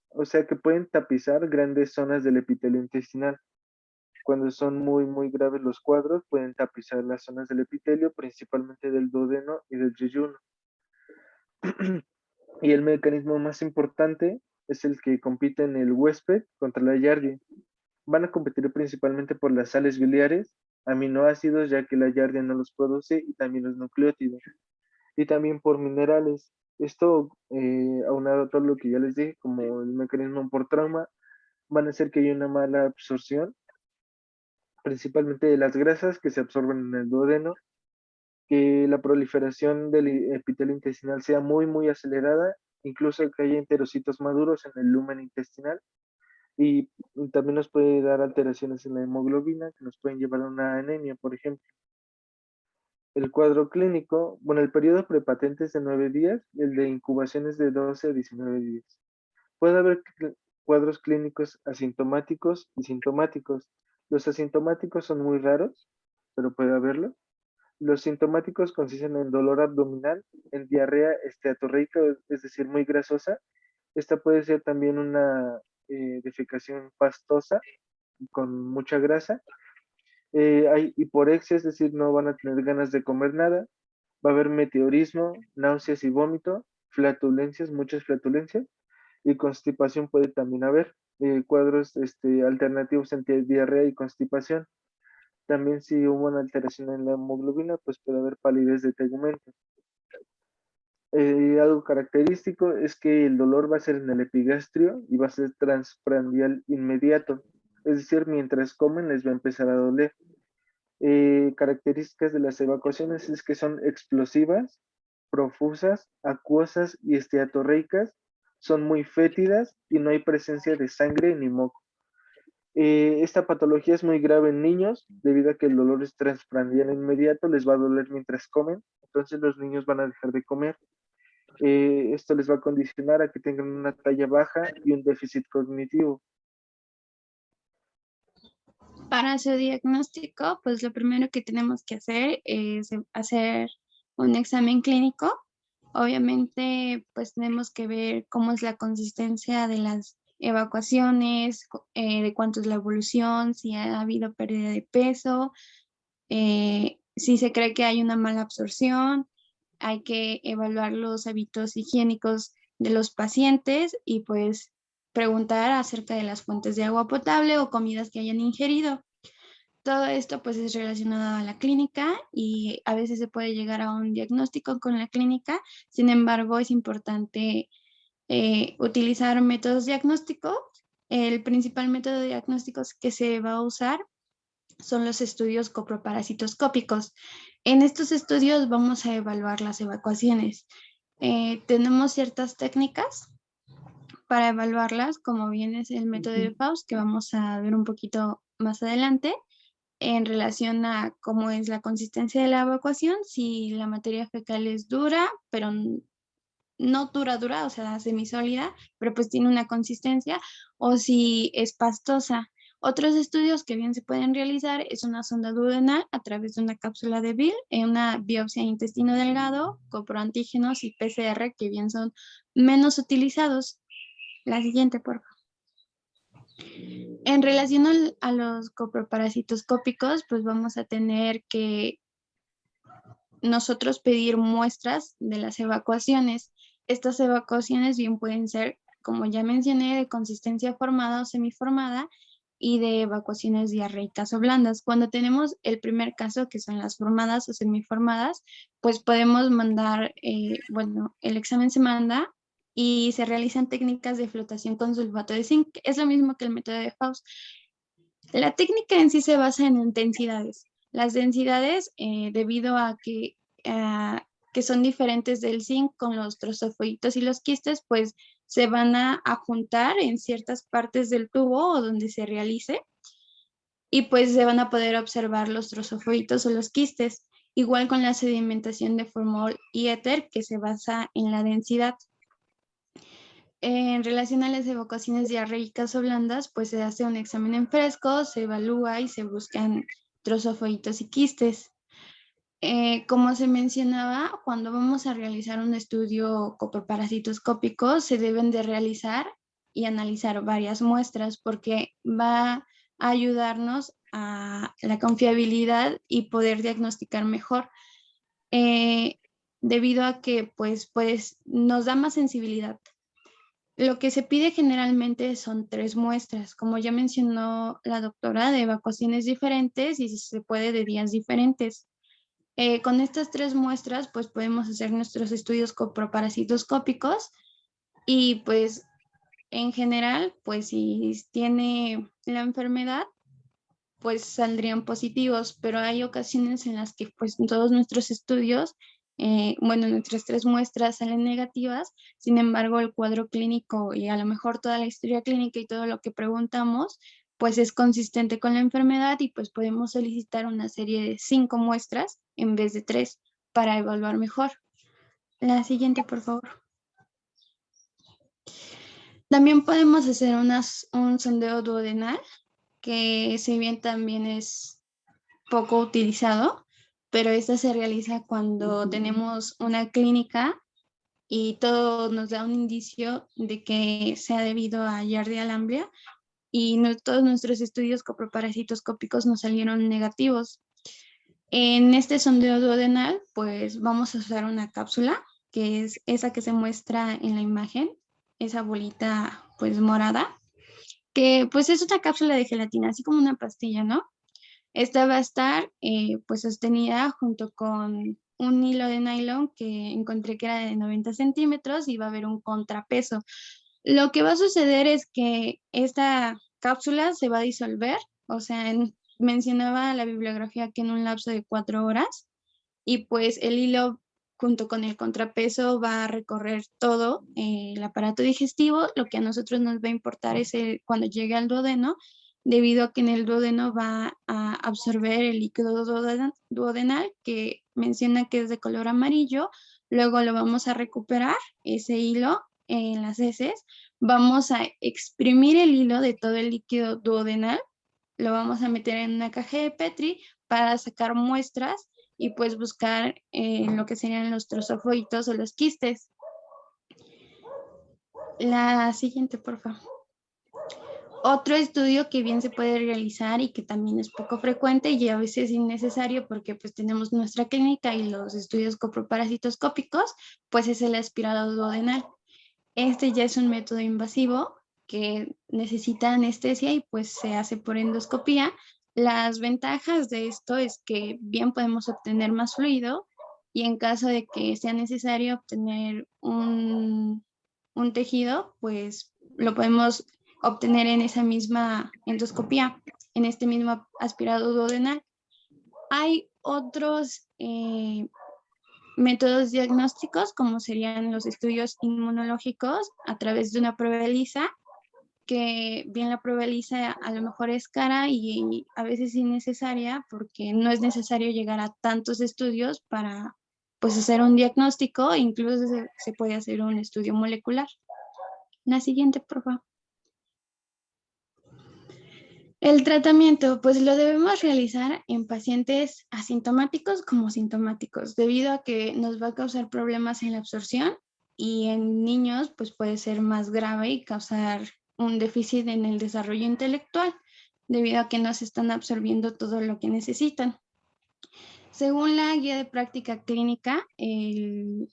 o sea que pueden tapizar grandes zonas del epitelio intestinal. Cuando son muy graves los cuadros, pueden tapizar las zonas del epitelio, principalmente del duodeno y del yeyuno. Y el mecanismo más importante es el que compite en el huésped contra la yardia. Van a competir principalmente por las sales biliares, aminoácidos, ya que la yardia no los produce, y también los nucleótidos. Y también por minerales. Esto, aunado a todo lo que ya les dije, como el mecanismo por trauma, van a hacer que haya una mala absorción, principalmente de las grasas que se absorben en el duodeno, que la proliferación del epitelio intestinal sea muy acelerada, incluso que haya enterocitos maduros en el lumen intestinal, y también nos puede dar alteraciones en la hemoglobina que nos pueden llevar a una anemia, por ejemplo. El cuadro clínico, bueno, el periodo prepatente es de 9 días, el de incubación es de 12 a 19 días. Puede haber cuadros clínicos asintomáticos y sintomáticos. Los asintomáticos son muy raros, pero puede haberlo. Los sintomáticos consisten en dolor abdominal, en diarrea esteatorreica, es decir, muy grasosa. Esta puede ser también una defecación pastosa con mucha grasa. Hay hiporexia, es decir, no van a tener ganas de comer nada. Va a haber meteorismo, náuseas y vómito, flatulencias, muchas flatulencias, y constipación puede también haber. Cuadros alternativos entre diarrea y constipación. También si hubo una alteración en la hemoglobina, pues puede haber palidez de tegumento. Algo característico es que el dolor va a ser en el epigastrio y va a ser transprandial inmediato. Es decir, mientras comen les va a empezar a doler. Características de las evacuaciones es que son explosivas, profusas, acuosas y esteatorreicas, son muy fétidas y no hay presencia de sangre ni moco. Esta patología es muy grave en niños debido a que el dolor es transprandial inmediato, les va a doler mientras comen, entonces los niños van a dejar de comer. Esto les va a condicionar a que tengan una talla baja y un déficit cognitivo. Para su diagnóstico, pues lo primero que tenemos que hacer es hacer un examen clínico. Obviamente, pues tenemos que ver cómo es la consistencia de las evacuaciones, de cuánto es la evolución, si ha habido pérdida de peso, si se cree que hay una mala absorción. Hay que evaluar los hábitos higiénicos de los pacientes y pues preguntar acerca de las fuentes de agua potable o comidas que hayan ingerido. Todo esto pues es relacionado a la clínica y a veces se puede llegar a un diagnóstico con la clínica. Sin embargo, es importante utilizar métodos diagnósticos. El principal método de diagnóstico que se va a usar son los estudios coproparasitoscópicos. En estos estudios vamos a evaluar las evacuaciones. Tenemos ciertas técnicas para evaluarlas, como bien es el método de Faust, que vamos a ver un poquito más adelante, en relación a cómo es la consistencia de la evacuación, si la materia fecal es dura, pero no dura, o sea, semisólida, pero pues tiene una consistencia, o si es pastosa. Otros estudios que bien se pueden realizar es una sonda duodenal a través de una cápsula de Bill, una biopsia de intestino delgado, coproantígenos y PCR, que bien son menos utilizados. La siguiente, por favor. En relación a los coproparasitoscópicos, pues vamos a tener que nosotros pedir muestras de las evacuaciones. Estas evacuaciones bien pueden ser, como ya mencioné, de consistencia formada o semiformada y de evacuaciones diarreicas o blandas. Cuando tenemos el primer caso, que son las formadas o semiformadas, pues podemos mandar, bueno, el examen se manda y se realizan técnicas de flotación con sulfato de zinc. Es lo mismo que el método de Faust. La técnica en sí se basa en densidades. Las densidades, debido a que son diferentes del zinc con los trozofoitos y los quistes, pues se van a juntar en ciertas partes del tubo o donde se realice y pues se van a poder observar los trozofoitos o los quistes, igual con la sedimentación de formol y éter que se basa en la densidad. En relación a las evacuaciones diarreicas o blandas, pues se hace un examen en fresco, se evalúa y se buscan trozofoitos y quistes. Como se mencionaba, cuando vamos a realizar un estudio coproparasitoscópico, se deben de realizar y analizar varias muestras porque va a ayudarnos a la confiabilidad y poder diagnosticar mejor, debido a que pues nos da más sensibilidad. Lo que se pide generalmente son 3 muestras, como ya mencionó la doctora, de evacuaciones diferentes y si se puede de días diferentes. Con estas 3 muestras, pues podemos hacer nuestros estudios coproparasitoscópicos y pues en general, pues si tiene la enfermedad, pues saldrían positivos, pero hay ocasiones en las que pues todos nuestros estudios, bueno, nuestras 3 muestras salen negativas, sin embargo el cuadro clínico y a lo mejor toda la historia clínica y todo lo que preguntamos, pues es consistente con la enfermedad y pues podemos solicitar una serie de 5 muestras en vez de 3 para evaluar mejor. La siguiente, por favor. También podemos hacer un sondeo duodenal, que si bien también es poco utilizado, pero esta se realiza cuando tenemos una clínica y todo nos da un indicio de que sea debido a Giardia lamblia y todos nuestros estudios coproparasitoscópicos nos salieron negativos. En este sondeo duodenal, pues vamos a usar una cápsula, que es esa que se muestra en la imagen, esa bolita pues morada, que pues es una cápsula de gelatina, así como una pastilla, ¿no? Esta va a estar pues sostenida junto con un hilo de nylon que encontré que era de 90 centímetros y va a haber un contrapeso. Lo que va a suceder es que esta cápsula se va a disolver, o sea, mencionaba la bibliografía que en un lapso de 4 horas y pues el hilo junto con el contrapeso va a recorrer todo el aparato digestivo. Lo que a nosotros nos va a importar es cuando llegue al duodeno, debido a que en el duodeno va a absorber el líquido duodenal que menciona que es de color amarillo. Luego lo vamos a recuperar, ese hilo, en las heces. Vamos a exprimir el hilo de todo el líquido duodenal, lo vamos a meter en una caja de Petri para sacar muestras y pues buscar lo que serían los trozofoitos o los quistes. La siguiente, por favor. Otro estudio que bien se puede realizar y que también es poco frecuente y a veces innecesario porque pues tenemos nuestra clínica y los estudios coproparasitoscópicos, pues es el aspirado duodenal. Este ya es un método invasivo que necesita anestesia y pues se hace por endoscopía. Las ventajas de esto es que bien podemos obtener más fluido y en caso de que sea necesario obtener un tejido, pues lo podemos obtener en esa misma endoscopía, en este mismo aspirado duodenal. Hay otros métodos diagnósticos, como serían los estudios inmunológicos a través de una prueba ELISA, que bien la prueba ELISA a lo mejor es cara y a veces innecesaria porque no es necesario llegar a tantos estudios para pues hacer un diagnóstico, incluso se puede hacer un estudio molecular. La siguiente, por favor. El tratamiento, pues lo debemos realizar en pacientes asintomáticos como sintomáticos, debido a que nos va a causar problemas en la absorción y en niños pues puede ser más grave y causar un déficit en el desarrollo intelectual, debido a que no se están absorbiendo todo lo que necesitan. Según la guía de práctica clínica, el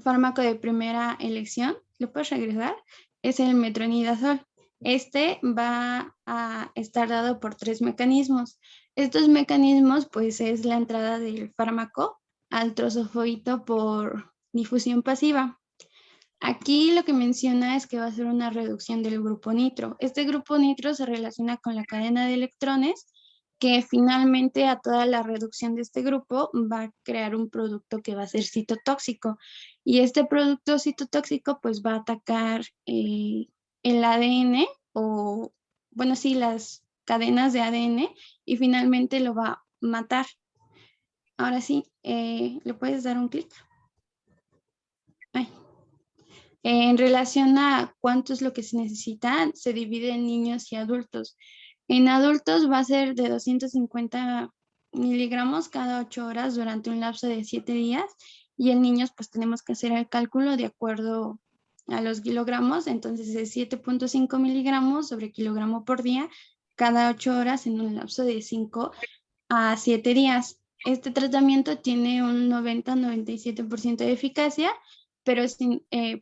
fármaco de primera elección, ¿lo puedes regresar? Es el metronidazol. Este va a estar dado por 3 mecanismos. Estos mecanismos, pues, es la entrada del fármaco al trozofobito por difusión pasiva. Aquí lo que menciona es que va a ser una reducción del grupo nitro. Este grupo nitro se relaciona con la cadena de electrones que finalmente a toda la reducción de este grupo va a crear un producto que va a ser citotóxico. Y este producto citotóxico pues va a atacar el ADN o, bueno, sí, las cadenas de ADN y finalmente lo va a matar. Ahora sí, ¿le puedes dar un clic? Ay. En relación a cuánto es lo que se necesita, se divide en niños y adultos. En adultos va a ser de 250 miligramos cada 8 horas durante un lapso de 7 días y en niños pues tenemos que hacer el cálculo de acuerdo a los kilogramos, entonces es 7.5 miligramos sobre kilogramo por día cada 8 horas en un lapso de 5 a 7 días. Este tratamiento tiene un 90-97% de eficacia, pero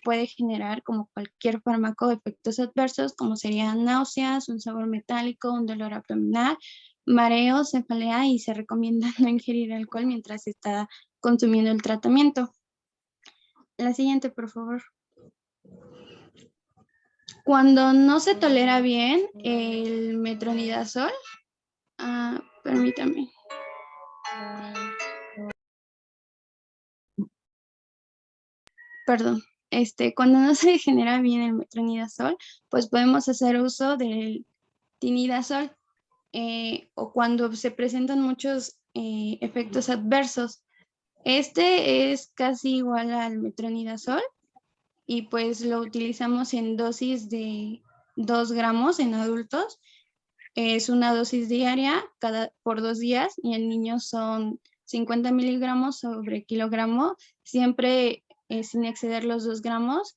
puede generar, como cualquier fármaco, efectos adversos, como serían náuseas, un sabor metálico, un dolor abdominal, mareo, cefalea, y se recomienda no ingerir alcohol mientras se está consumiendo el tratamiento. La siguiente, por favor. Cuando no se tolera bien el metronidazol, permítame. Perdón, cuando no se genera bien el metronidazol, pues podemos hacer uso del tinidazol o cuando se presentan muchos efectos adversos. Este es casi igual al metronidazol y pues lo utilizamos en dosis de 2 gramos en adultos. Es una dosis diaria por 2 días y en niños son 50 miligramos sobre kilogramo, siempre sin exceder los 2 gramos,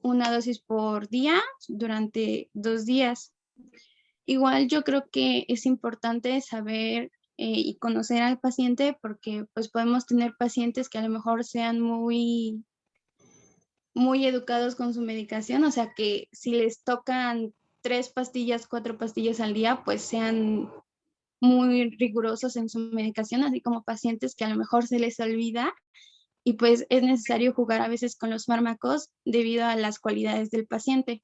una dosis por día durante 2 días. Igual yo creo que es importante saber y conocer al paciente porque pues podemos tener pacientes que a lo mejor sean muy educados con su medicación, o sea que si les tocan 3 pastillas, 4 pastillas al día, pues sean muy rigurosos en su medicación, así como pacientes que a lo mejor se les olvida y pues es necesario jugar a veces con los fármacos debido a las cualidades del paciente.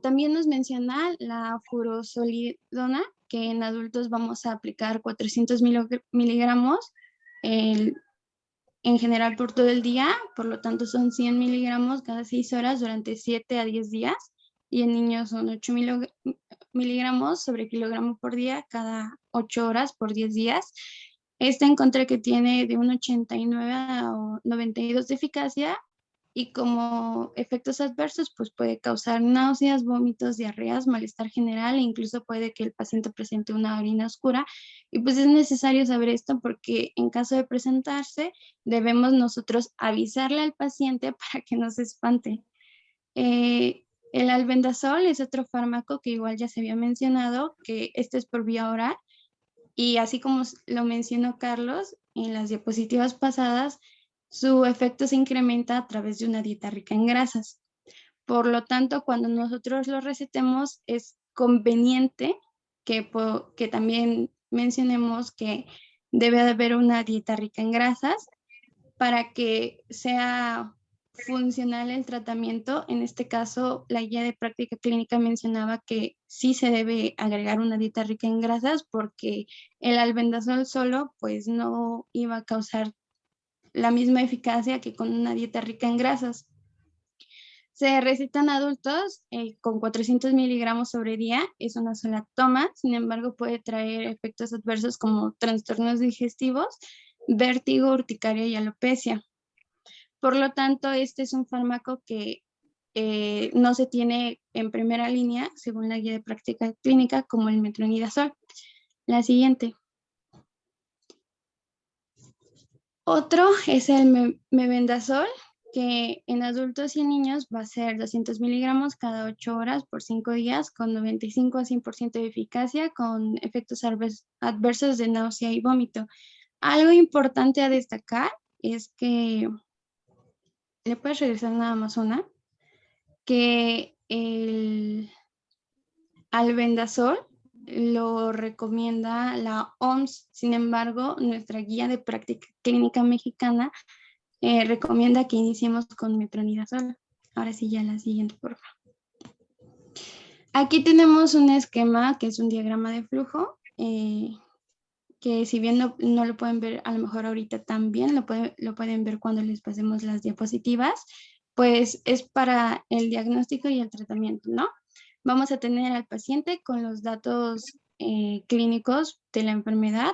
También nos menciona la furosolidona, que en adultos vamos a aplicar 400 miligramos en general por todo el día, por lo tanto son 100 miligramos cada 6 horas durante 7 a 10 días y en niños son 8 miligramos sobre kilogramo por día cada 8 horas por 10 días. Encontré que tiene de un 89 a 92 de eficacia y como efectos adversos pues puede causar náuseas, vómitos, diarreas, malestar general e incluso puede que el paciente presente una orina oscura y pues es necesario saber esto porque en caso de presentarse debemos nosotros avisarle al paciente para que no se espante. El albendazol es otro fármaco que igual ya se había mencionado, que este es por vía oral y así como lo mencionó Carlos en las diapositivas pasadas, su efecto se incrementa a través de una dieta rica en grasas. Por lo tanto, cuando nosotros lo recetemos, es conveniente que también mencionemos que debe haber una dieta rica en grasas para que sea funcional el tratamiento. En este caso, la guía de práctica clínica mencionaba que sí se debe agregar una dieta rica en grasas porque el albendazol solo pues no iba a causar la misma eficacia que con una dieta rica en grasas. Se recetan adultos con 400 miligramos sobre día, es una sola toma, sin embargo puede traer efectos adversos como trastornos digestivos, vértigo, urticaria y alopecia. Por lo tanto, este es un fármaco que no se tiene en primera línea, según la guía de práctica clínica, como el metronidazol. La siguiente. Otro es el mebendazol, que en adultos y en niños va a ser 200 miligramos cada 8 horas por 5 días con 95 a 100% de eficacia con efectos adversos de náusea y vómito. Algo importante a destacar es que, ¿le puedes regresar nada más una? Que el albendazol lo recomienda la OMS. Sin embargo, nuestra guía de práctica clínica mexicana recomienda que iniciemos con metronidazol. Ahora sí, ya la siguiente, por favor. Aquí tenemos un esquema que es un diagrama de flujo, que si bien no lo pueden ver a lo mejor ahorita también, lo pueden ver cuando les pasemos las diapositivas, pues es para el diagnóstico y el tratamiento, ¿no? Vamos a tener al paciente con los datos clínicos de la enfermedad.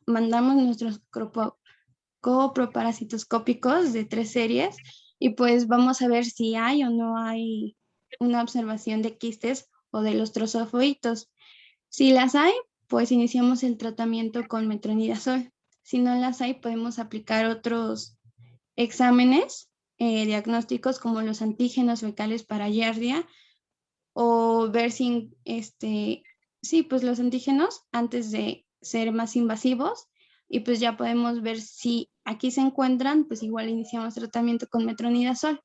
Mandamos nuestros coproparasitoscópicos de 3 series y pues vamos a ver si hay o no hay una observación de quistes o de los trozofoitos. Si las hay, pues iniciamos el tratamiento con metronidazol. Si no las hay, podemos aplicar otros exámenes diagnósticos como los antígenos fecales para Giardia o ver si, pues los antígenos antes de ser más invasivos y pues ya podemos ver si aquí se encuentran, pues igual iniciamos tratamiento con metronidazol.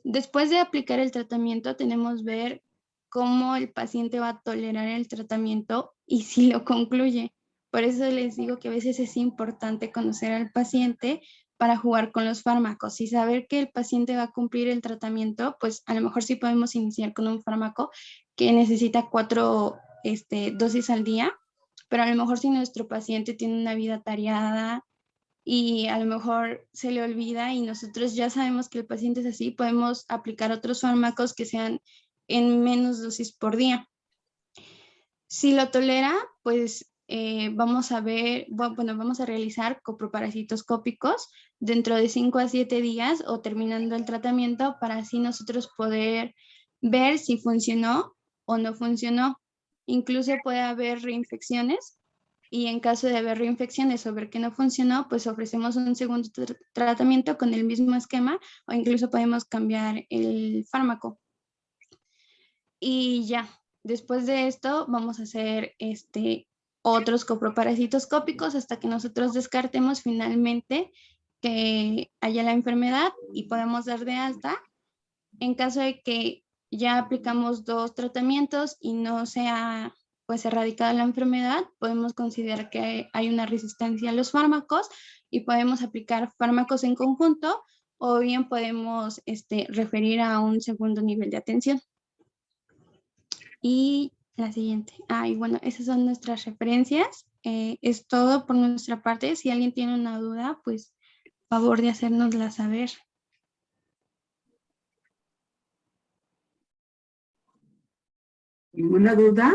Después de aplicar el tratamiento tenemos que ver cómo el paciente va a tolerar el tratamiento y si lo concluye. Por eso les digo que a veces es importante conocer al paciente para jugar con los fármacos y saber que el paciente va a cumplir el tratamiento, pues a lo mejor sí podemos iniciar con un fármaco que necesita 4 dosis al día, pero a lo mejor si nuestro paciente tiene una vida tareada y a lo mejor se le olvida y nosotros ya sabemos que el paciente es así, podemos aplicar otros fármacos que sean en menos dosis por día. Si lo tolera, pues vamos a realizar coproparasitoscópicos dentro de 5 a 7 días o terminando el tratamiento para así nosotros poder ver si funcionó o no funcionó. Incluso puede haber reinfecciones y en caso de haber reinfecciones o ver que no funcionó, pues ofrecemos un segundo tratamiento con el mismo esquema o incluso podemos cambiar el fármaco. Y ya, después de esto vamos a hacer otros coproparasitoscópicos hasta que nosotros descartemos finalmente que haya la enfermedad y podemos dar de alta. En caso de que ya aplicamos 2 tratamientos y no se ha pues erradicado la enfermedad, podemos considerar que hay una resistencia a los fármacos y podemos aplicar fármacos en conjunto o bien podemos referir a un segundo nivel de atención. Y la siguiente. Y bueno, esas son nuestras referencias. Es todo por nuestra parte. Si alguien tiene una duda, pues favor de hacérnosla saber. ¿Ninguna duda?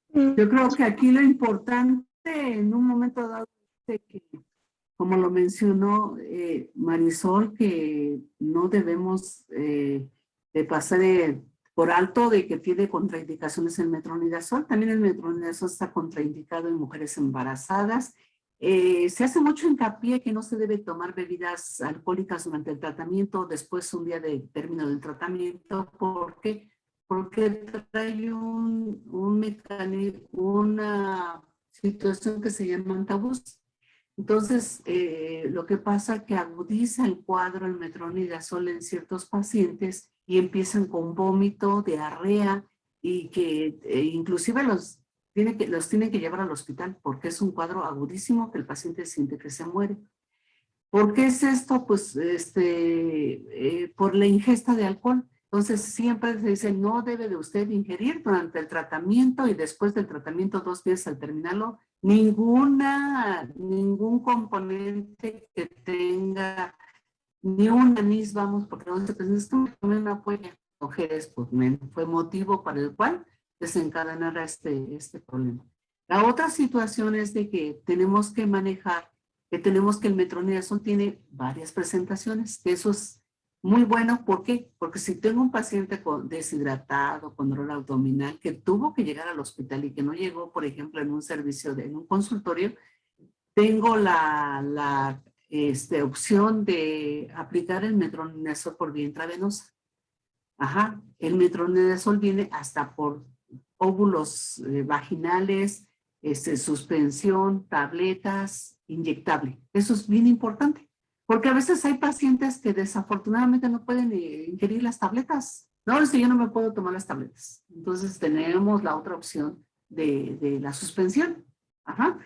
Yo creo que aquí lo importante en un momento dado es que, como lo mencionó Marisol, que no debemos de pasar por alto de que tiene contraindicaciones el metronidazol. También el metronidazol está contraindicado en mujeres embarazadas. Se hace mucho hincapié que no se debe tomar bebidas alcohólicas durante el tratamiento, después un día de término del tratamiento, porque trae un mecanismo, una situación que se llama tabús. Entonces, lo que pasa es que agudiza el cuadro el metronidazol en ciertos pacientes y empiezan con vómito, diarrea y que inclusive los tienen que llevar al hospital porque es un cuadro agudísimo que el paciente siente que se muere. ¿Por qué es esto? Pues por la ingesta de alcohol. Entonces siempre se dice, no debe de usted ingerir durante el tratamiento y después del tratamiento 2 días al terminarlo, ningún componente que tenga ni un anís, vamos, porque no se piensa, es que me tomé una polla. Mujeres, pues fue motivo para el cual desencadenara este problema. La otra situación es de que tenemos que manejar, que el metronidazol tiene varias presentaciones, que eso es muy bueno. ¿Por qué? Porque si tengo un paciente deshidratado, con dolor abdominal, que tuvo que llegar al hospital y que no llegó, por ejemplo, en un servicio, en un consultorio, tengo opción de aplicar el metronidazol por vía intravenosa. Ajá, el metronidazol viene hasta por óvulos vaginales, suspensión, tabletas, inyectable. Eso es bien importante, porque a veces hay pacientes que desafortunadamente no pueden ingerir las tabletas. No, es que yo no me puedo tomar las tabletas. Entonces tenemos la otra opción de la suspensión. Ajá.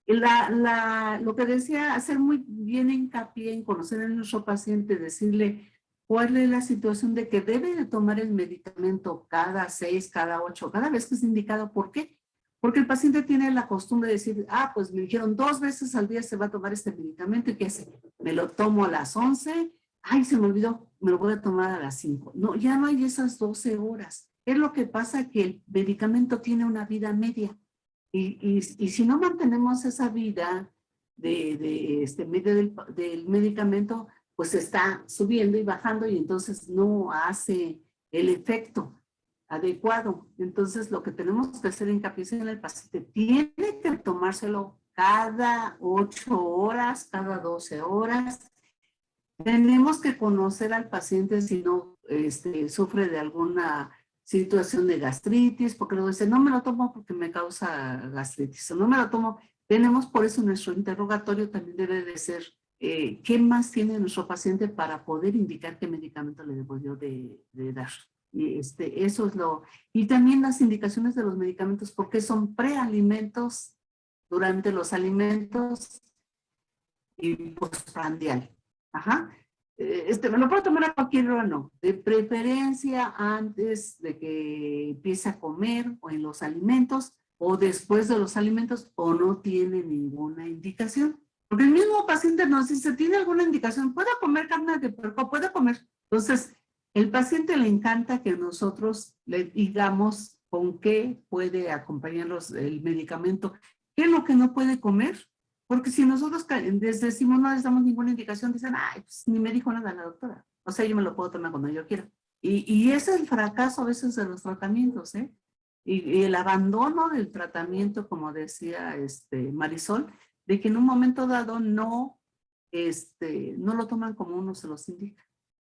Lo que decía, hacer muy bien hincapié en conocer a nuestro paciente, decirle cuál es la situación de que debe de tomar el medicamento cada 6, cada 8, cada vez que es indicado. ¿Por qué? Porque el paciente tiene la costumbre de decir, pues me dijeron 2 veces al día se va a tomar este medicamento, ¿y qué hace? Me lo tomo a las 11, ay, se me olvidó, me lo voy a tomar a las 5. No, ya no hay esas 12 horas. Es lo que pasa, que el medicamento tiene una vida media. Y si no mantenemos esa vida medio del medicamento, pues está subiendo y bajando y entonces no hace el efecto adecuado. Entonces lo que tenemos que hacer hincapié en el paciente, tiene que tomárselo cada 8 horas, cada 12 horas. Tenemos que conocer al paciente si no sufre de alguna situación de gastritis, porque luego dice, no me lo tomo porque me causa gastritis, o no me lo tomo. Tenemos por eso nuestro interrogatorio también debe de ser, ¿qué más tiene nuestro paciente para poder indicar qué medicamento le debo yo de dar? Y eso es lo... Y también las indicaciones de los medicamentos, porque son prealimentos, durante los alimentos y postprandial. Ajá. Me lo puedo tomar a cualquier hora, no. De preferencia antes de que empiece a comer, o en los alimentos, o después de los alimentos, o no tiene ninguna indicación. Porque el mismo paciente nos dice, ¿tiene alguna indicación? ¿Puedo comer carne de puerco? ¿Puedo comer? Entonces, el paciente le encanta que nosotros le digamos con qué puede acompañarlos el medicamento. ¿Qué es lo que no puede comer? Porque si nosotros les decimos, no les damos ninguna indicación, dicen, ay, pues ni me dijo nada la doctora. O sea, yo me lo puedo tomar cuando yo quiera. Y ese es el fracaso a veces de los tratamientos, ¿eh? Y el abandono del tratamiento, como decía Marisol, de que en un momento dado no lo toman como uno se los indica.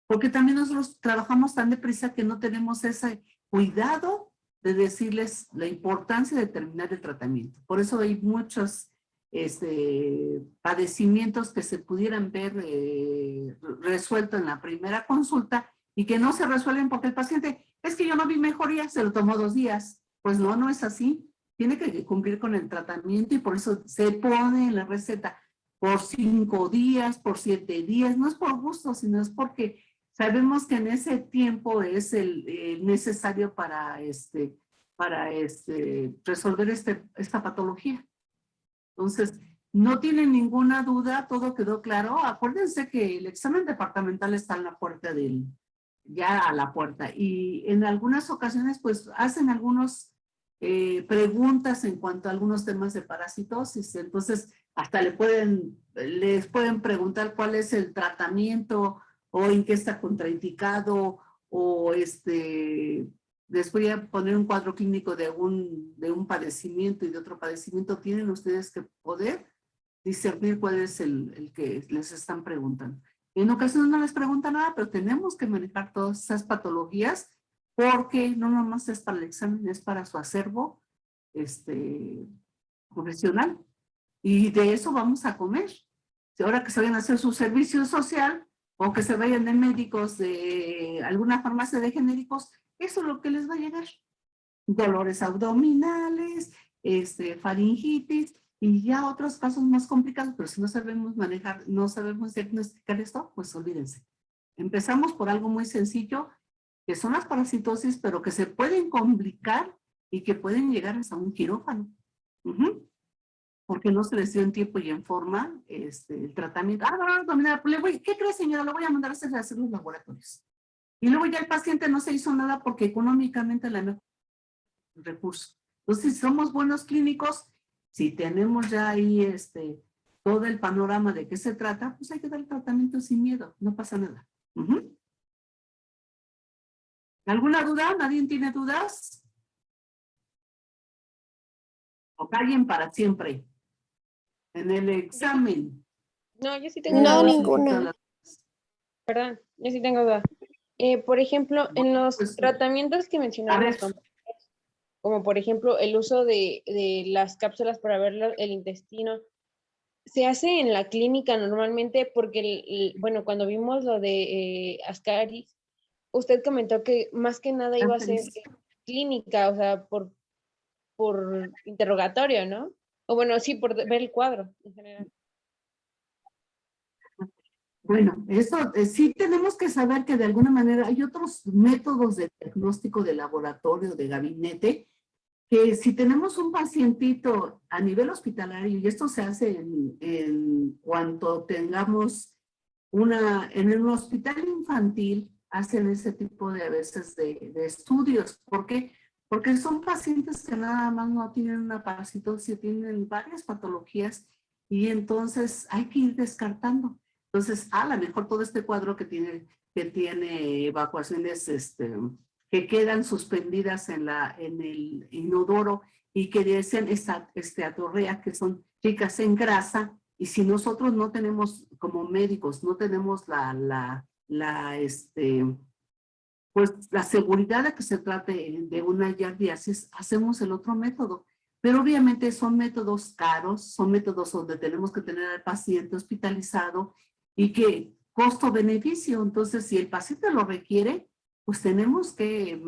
Porque también nosotros trabajamos tan deprisa que no tenemos ese cuidado de decirles la importancia de terminar el tratamiento. Por eso hay muchos padecimientos que se pudieran ver resueltos en la primera consulta y que no se resuelven porque el paciente, es que yo no vi mejoría, se lo tomó 2 días. Pues no, no es así. Tiene que cumplir con el tratamiento y por eso se pone en la receta por 5 días, por 7 días. No es por gusto, sino es porque sabemos que en ese tiempo es el necesario para resolver esta patología. Entonces, no tienen ninguna duda, todo quedó claro. Acuérdense que el examen departamental está en la puerta ya a la puerta. Y en algunas ocasiones, pues, hacen algunas preguntas en cuanto a algunos temas de parasitosis. Entonces, hasta les pueden preguntar cuál es el tratamiento o en qué está contraindicado o les voy a poner un cuadro clínico de un padecimiento y de otro padecimiento. Tienen ustedes que poder discernir cuál es el que les están preguntando. En ocasiones no les preguntan nada, pero tenemos que manejar todas esas patologías porque no nomás es para el examen, es para su acervo profesional. Y de eso vamos a comer. Ahora que se vayan a hacer su servicio social o que se vayan de médicos de alguna farmacia de genéricos, eso es lo que les va a llegar. Dolores abdominales, faringitis y ya otros casos más complicados, pero si no sabemos manejar, no sabemos diagnosticar esto, pues olvídense. Empezamos por algo muy sencillo, que son las parasitosis, pero que se pueden complicar y que pueden llegar hasta un quirófano. Porque no se les dio en tiempo y en forma el tratamiento. Abdominal, ¿qué cree, señora? Lo voy a mandar a hacer los laboratorios. Y luego ya el paciente no se hizo nada porque económicamente la mejor recurso. Entonces, si somos buenos clínicos, si tenemos ya ahí todo el panorama de qué se trata, pues hay que dar el tratamiento sin miedo, no pasa nada. ¿Alguna duda? ¿Nadie tiene dudas? O callen para siempre. En el examen No, yo sí tengo No, una duda. ninguna. Perdón, yo sí tengo duda. Por ejemplo, en los Pues, tratamientos que a mencionaron ver, los compañeros, como por ejemplo el uso de las cápsulas para ver el intestino, se hace en la clínica normalmente porque, bueno, cuando vimos lo de Ascaris, usted comentó que más que nada iba a ser clínica, o sea, por interrogatorio, ¿no? O bueno, sí, por ver el cuadro en general. bueno, eso sí tenemos que saber que de alguna manera hay otros métodos de diagnóstico de laboratorio, de gabinete, que si tenemos un pacientito a nivel hospitalario, y esto se hace en cuanto tengamos en el hospital infantil, hacen ese tipo de a veces de estudios. ¿Por qué? Porque son pacientes que nada más no tienen una parasitosis, tienen varias patologías y entonces hay que ir descartando. Entonces, a lo mejor todo este cuadro que tiene evacuaciones que quedan suspendidas en el inodoro y que dicen atorrea, que son ricas en grasa, y si nosotros no tenemos, como médicos, no tenemos pues la seguridad de que se trate de una yardiasis, hacemos el otro método. Pero obviamente son métodos caros, son métodos donde tenemos que tener al paciente hospitalizado y que costo-beneficio. Entonces, si el paciente lo requiere, pues tenemos que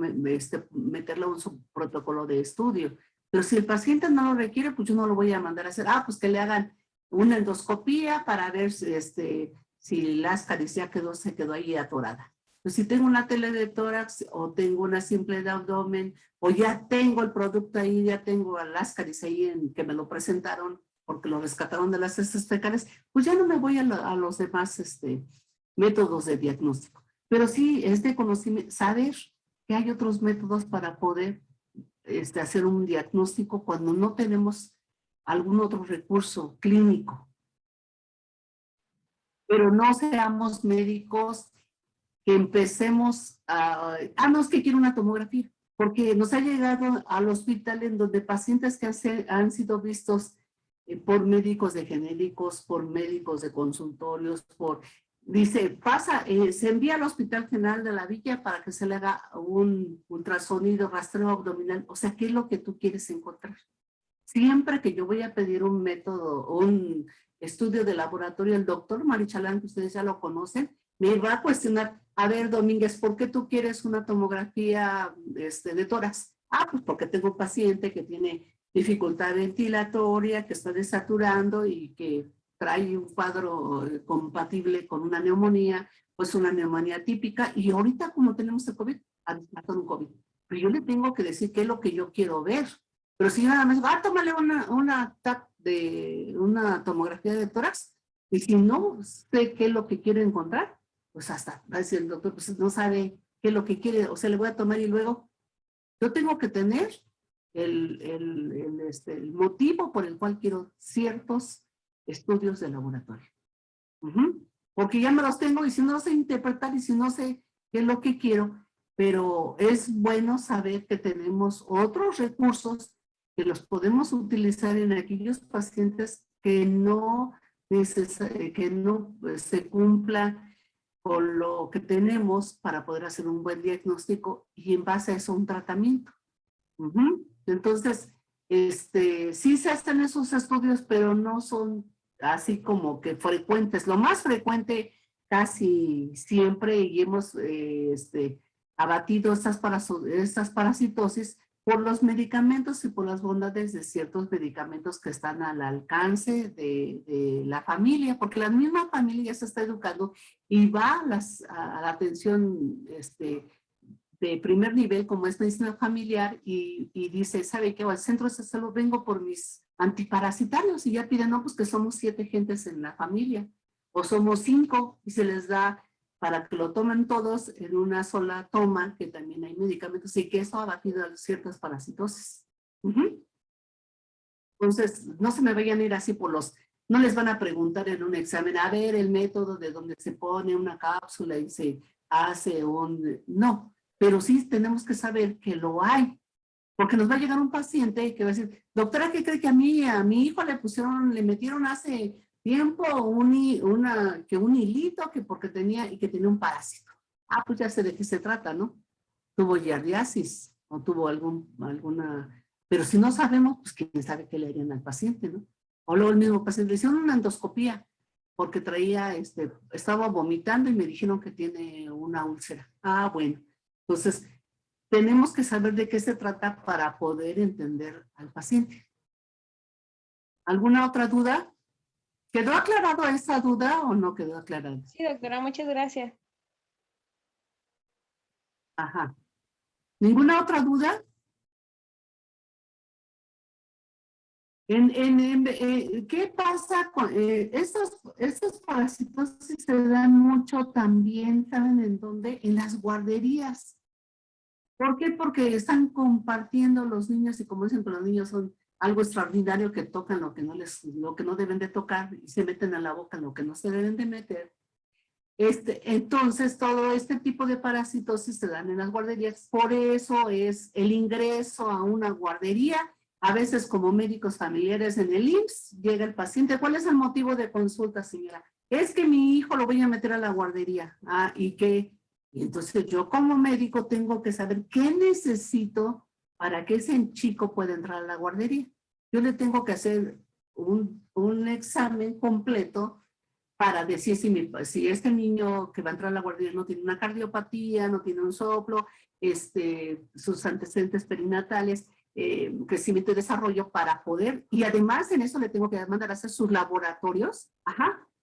meterle un protocolo de estudio. Pero si el paciente no lo requiere, pues yo no lo voy a mandar a hacer. Pues que le hagan una endoscopía para ver si la ascaris ya se quedó ahí atorada. Pues si tengo una tele de tórax o tengo una simple de abdomen o ya tengo el producto ahí, ya tengo al ascaris ahí que me lo presentaron porque lo rescataron de las heces fecales, pues ya no me voy a los demás métodos de diagnóstico. Pero sí es de conocimiento, saber que hay otros métodos para poder hacer un diagnóstico cuando no tenemos algún otro recurso clínico. Pero no seamos médicos que empecemos no, es que quiero una tomografía, porque nos ha llegado al hospital en donde pacientes que han sido vistos por médicos de genéricos, por médicos de consultorios, se envía al Hospital General de la Villa para que se le haga un ultrasonido, rastreo abdominal. O sea, ¿qué es lo que tú quieres encontrar? Siempre que yo voy a pedir un método, un estudio de laboratorio, el doctor Marichalán, que ustedes ya lo conocen, me va a cuestionar, a ver, Domínguez, ¿por qué tú quieres una tomografía de tórax? Pues porque tengo un paciente que tiene dificultad ventilatoria, que está desaturando y que trae un cuadro compatible con una neumonía, pues una neumonía típica, y ahorita como tenemos el COVID, con un COVID. Pero yo le tengo que decir qué es lo que yo quiero ver. Pero si yo nada más, tómale una tomografía de tórax, y si no sé qué es lo que quiero encontrar, pues hasta, va a decir el doctor, pues no sabe qué es lo que quiere, o sea, le voy a tomar y luego yo tengo que tener el motivo por el cual quiero ciertos estudios de laboratorio. Porque ya me los tengo y si no sé interpretar y si no sé qué es lo que quiero, pero es bueno saber que tenemos otros recursos que los podemos utilizar en aquellos pacientes que no se cumpla con lo que tenemos para poder hacer un buen diagnóstico y en base a eso un tratamiento. Entonces, sí se hacen esos estudios, pero no son así como que frecuentes. Lo más frecuente casi siempre, y hemos abatido estas parasitosis por los medicamentos y por las bondades de ciertos medicamentos que están al alcance de la familia, porque la misma familia ya se está educando y va a la atención de primer nivel, como es medicina familiar, y dice, ¿sabe qué? Al centro de salud vengo por mis antiparasitarios, y ya piden, no, pues que somos 7 gentes en la familia, o somos 5, y se les da para que lo tomen todos en una sola toma, que también hay medicamentos, y que eso ha batido ciertas parasitosis. Entonces, no se me vayan a ir así no les van a preguntar en un examen, a ver, el método de donde se pone una cápsula y se hace no, pero sí tenemos que saber que lo hay, porque nos va a llegar un paciente que va a decir, doctora, ¿qué cree que a mi hijo le metieron hace tiempo un hilito que porque tenía un parásito. Ah, pues ya sé de qué se trata, ¿no? Tuvo giardiasis o tuvo alguna, pero si no sabemos, pues quién sabe qué le harían al paciente, ¿no? O luego el mismo paciente le hicieron una endoscopía porque estaba vomitando y me dijeron que tiene una úlcera. Ah, bueno. Entonces, tenemos que saber de qué se trata para poder entender al paciente. ¿Alguna otra duda? ¿Quedó aclarado esa duda o no quedó aclarado? Sí, doctora, muchas gracias. Ajá. ¿Ninguna otra duda? ¿Qué pasa con estos parasitosis? Se dan mucho también, ¿saben en dónde? En las guarderías. ¿Por qué? Porque están compartiendo los niños y como dicen que los niños son algo extraordinario que tocan lo que no deben de tocar y se meten a la boca lo que no se deben de meter. Entonces, todo este tipo de parasitosis se dan en las guarderías. Por eso es el ingreso a una guardería. A veces como médicos familiares en el IMSS llega el paciente. ¿Cuál es el motivo de consulta, señora? Es que mi hijo lo voy a meter a la guardería. Ah, ¿y qué? Y entonces yo como médico tengo que saber qué necesito para que ese chico pueda entrar a la guardería. Yo le tengo que hacer un examen completo para decir si este niño que va a entrar a la guardería no tiene una cardiopatía, no tiene un soplo, sus antecedentes perinatales, crecimiento y desarrollo para poder, y además en eso le tengo que mandar a hacer sus laboratorios,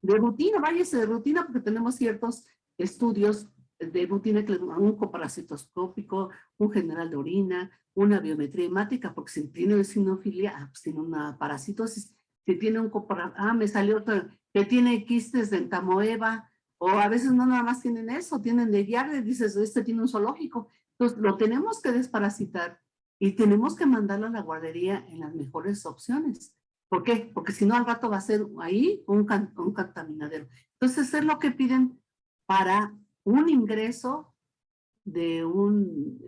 de rutina, váyase de rutina porque tenemos ciertos estudios de rutina, un coparasitoscópico, un general de orina, una biometría hemática, porque si tiene sinofilia, pues tiene una parasitosis. Si tiene me salió otro, que tiene quistes de entamoeba, o a veces no nada más tienen eso, tienen de Giardia, dices, tiene un zoológico. Entonces, lo tenemos que desparasitar y tenemos que mandarlo a la guardería en las mejores opciones. ¿Por qué? Porque si no, al rato va a ser ahí un contaminadero. Entonces, es lo que piden para un ingreso de un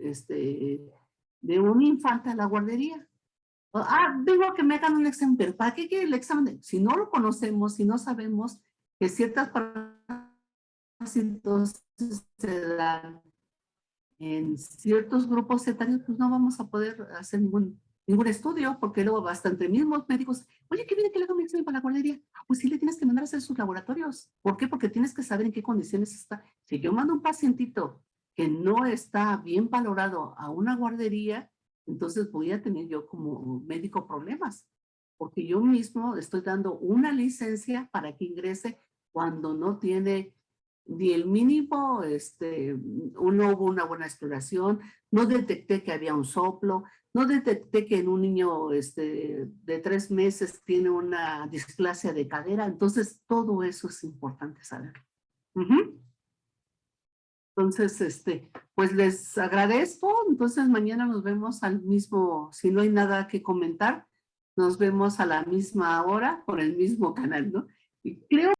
infante a la guardería. Digo que me hagan un examen, pero ¿para qué quiere el examen? Si no lo conocemos, si no sabemos que ciertas parasitosis se dan en ciertos grupos etarios, pues no vamos a poder hacer ningún estudio, porque luego bastante mismos médicos, oye, ¿qué viene que le haga un examen para la guardería? Pues sí le tienes que mandar a hacer sus laboratorios. ¿Por qué? Porque tienes que saber en qué condiciones está. Si yo mando un pacientito que no está bien valorado a una guardería, entonces voy a tener yo como médico problemas, porque yo mismo estoy dando una licencia para que ingrese cuando no tiene ni el mínimo, no hubo una buena exploración, no detecté que había un soplo, no detecté que en un niño de 3 meses tiene una displasia de cadera, entonces todo eso es importante saber. Entonces, pues les agradezco, entonces mañana nos vemos al mismo, si no hay nada que comentar, nos vemos a la misma hora por el mismo canal, ¿no? Y creo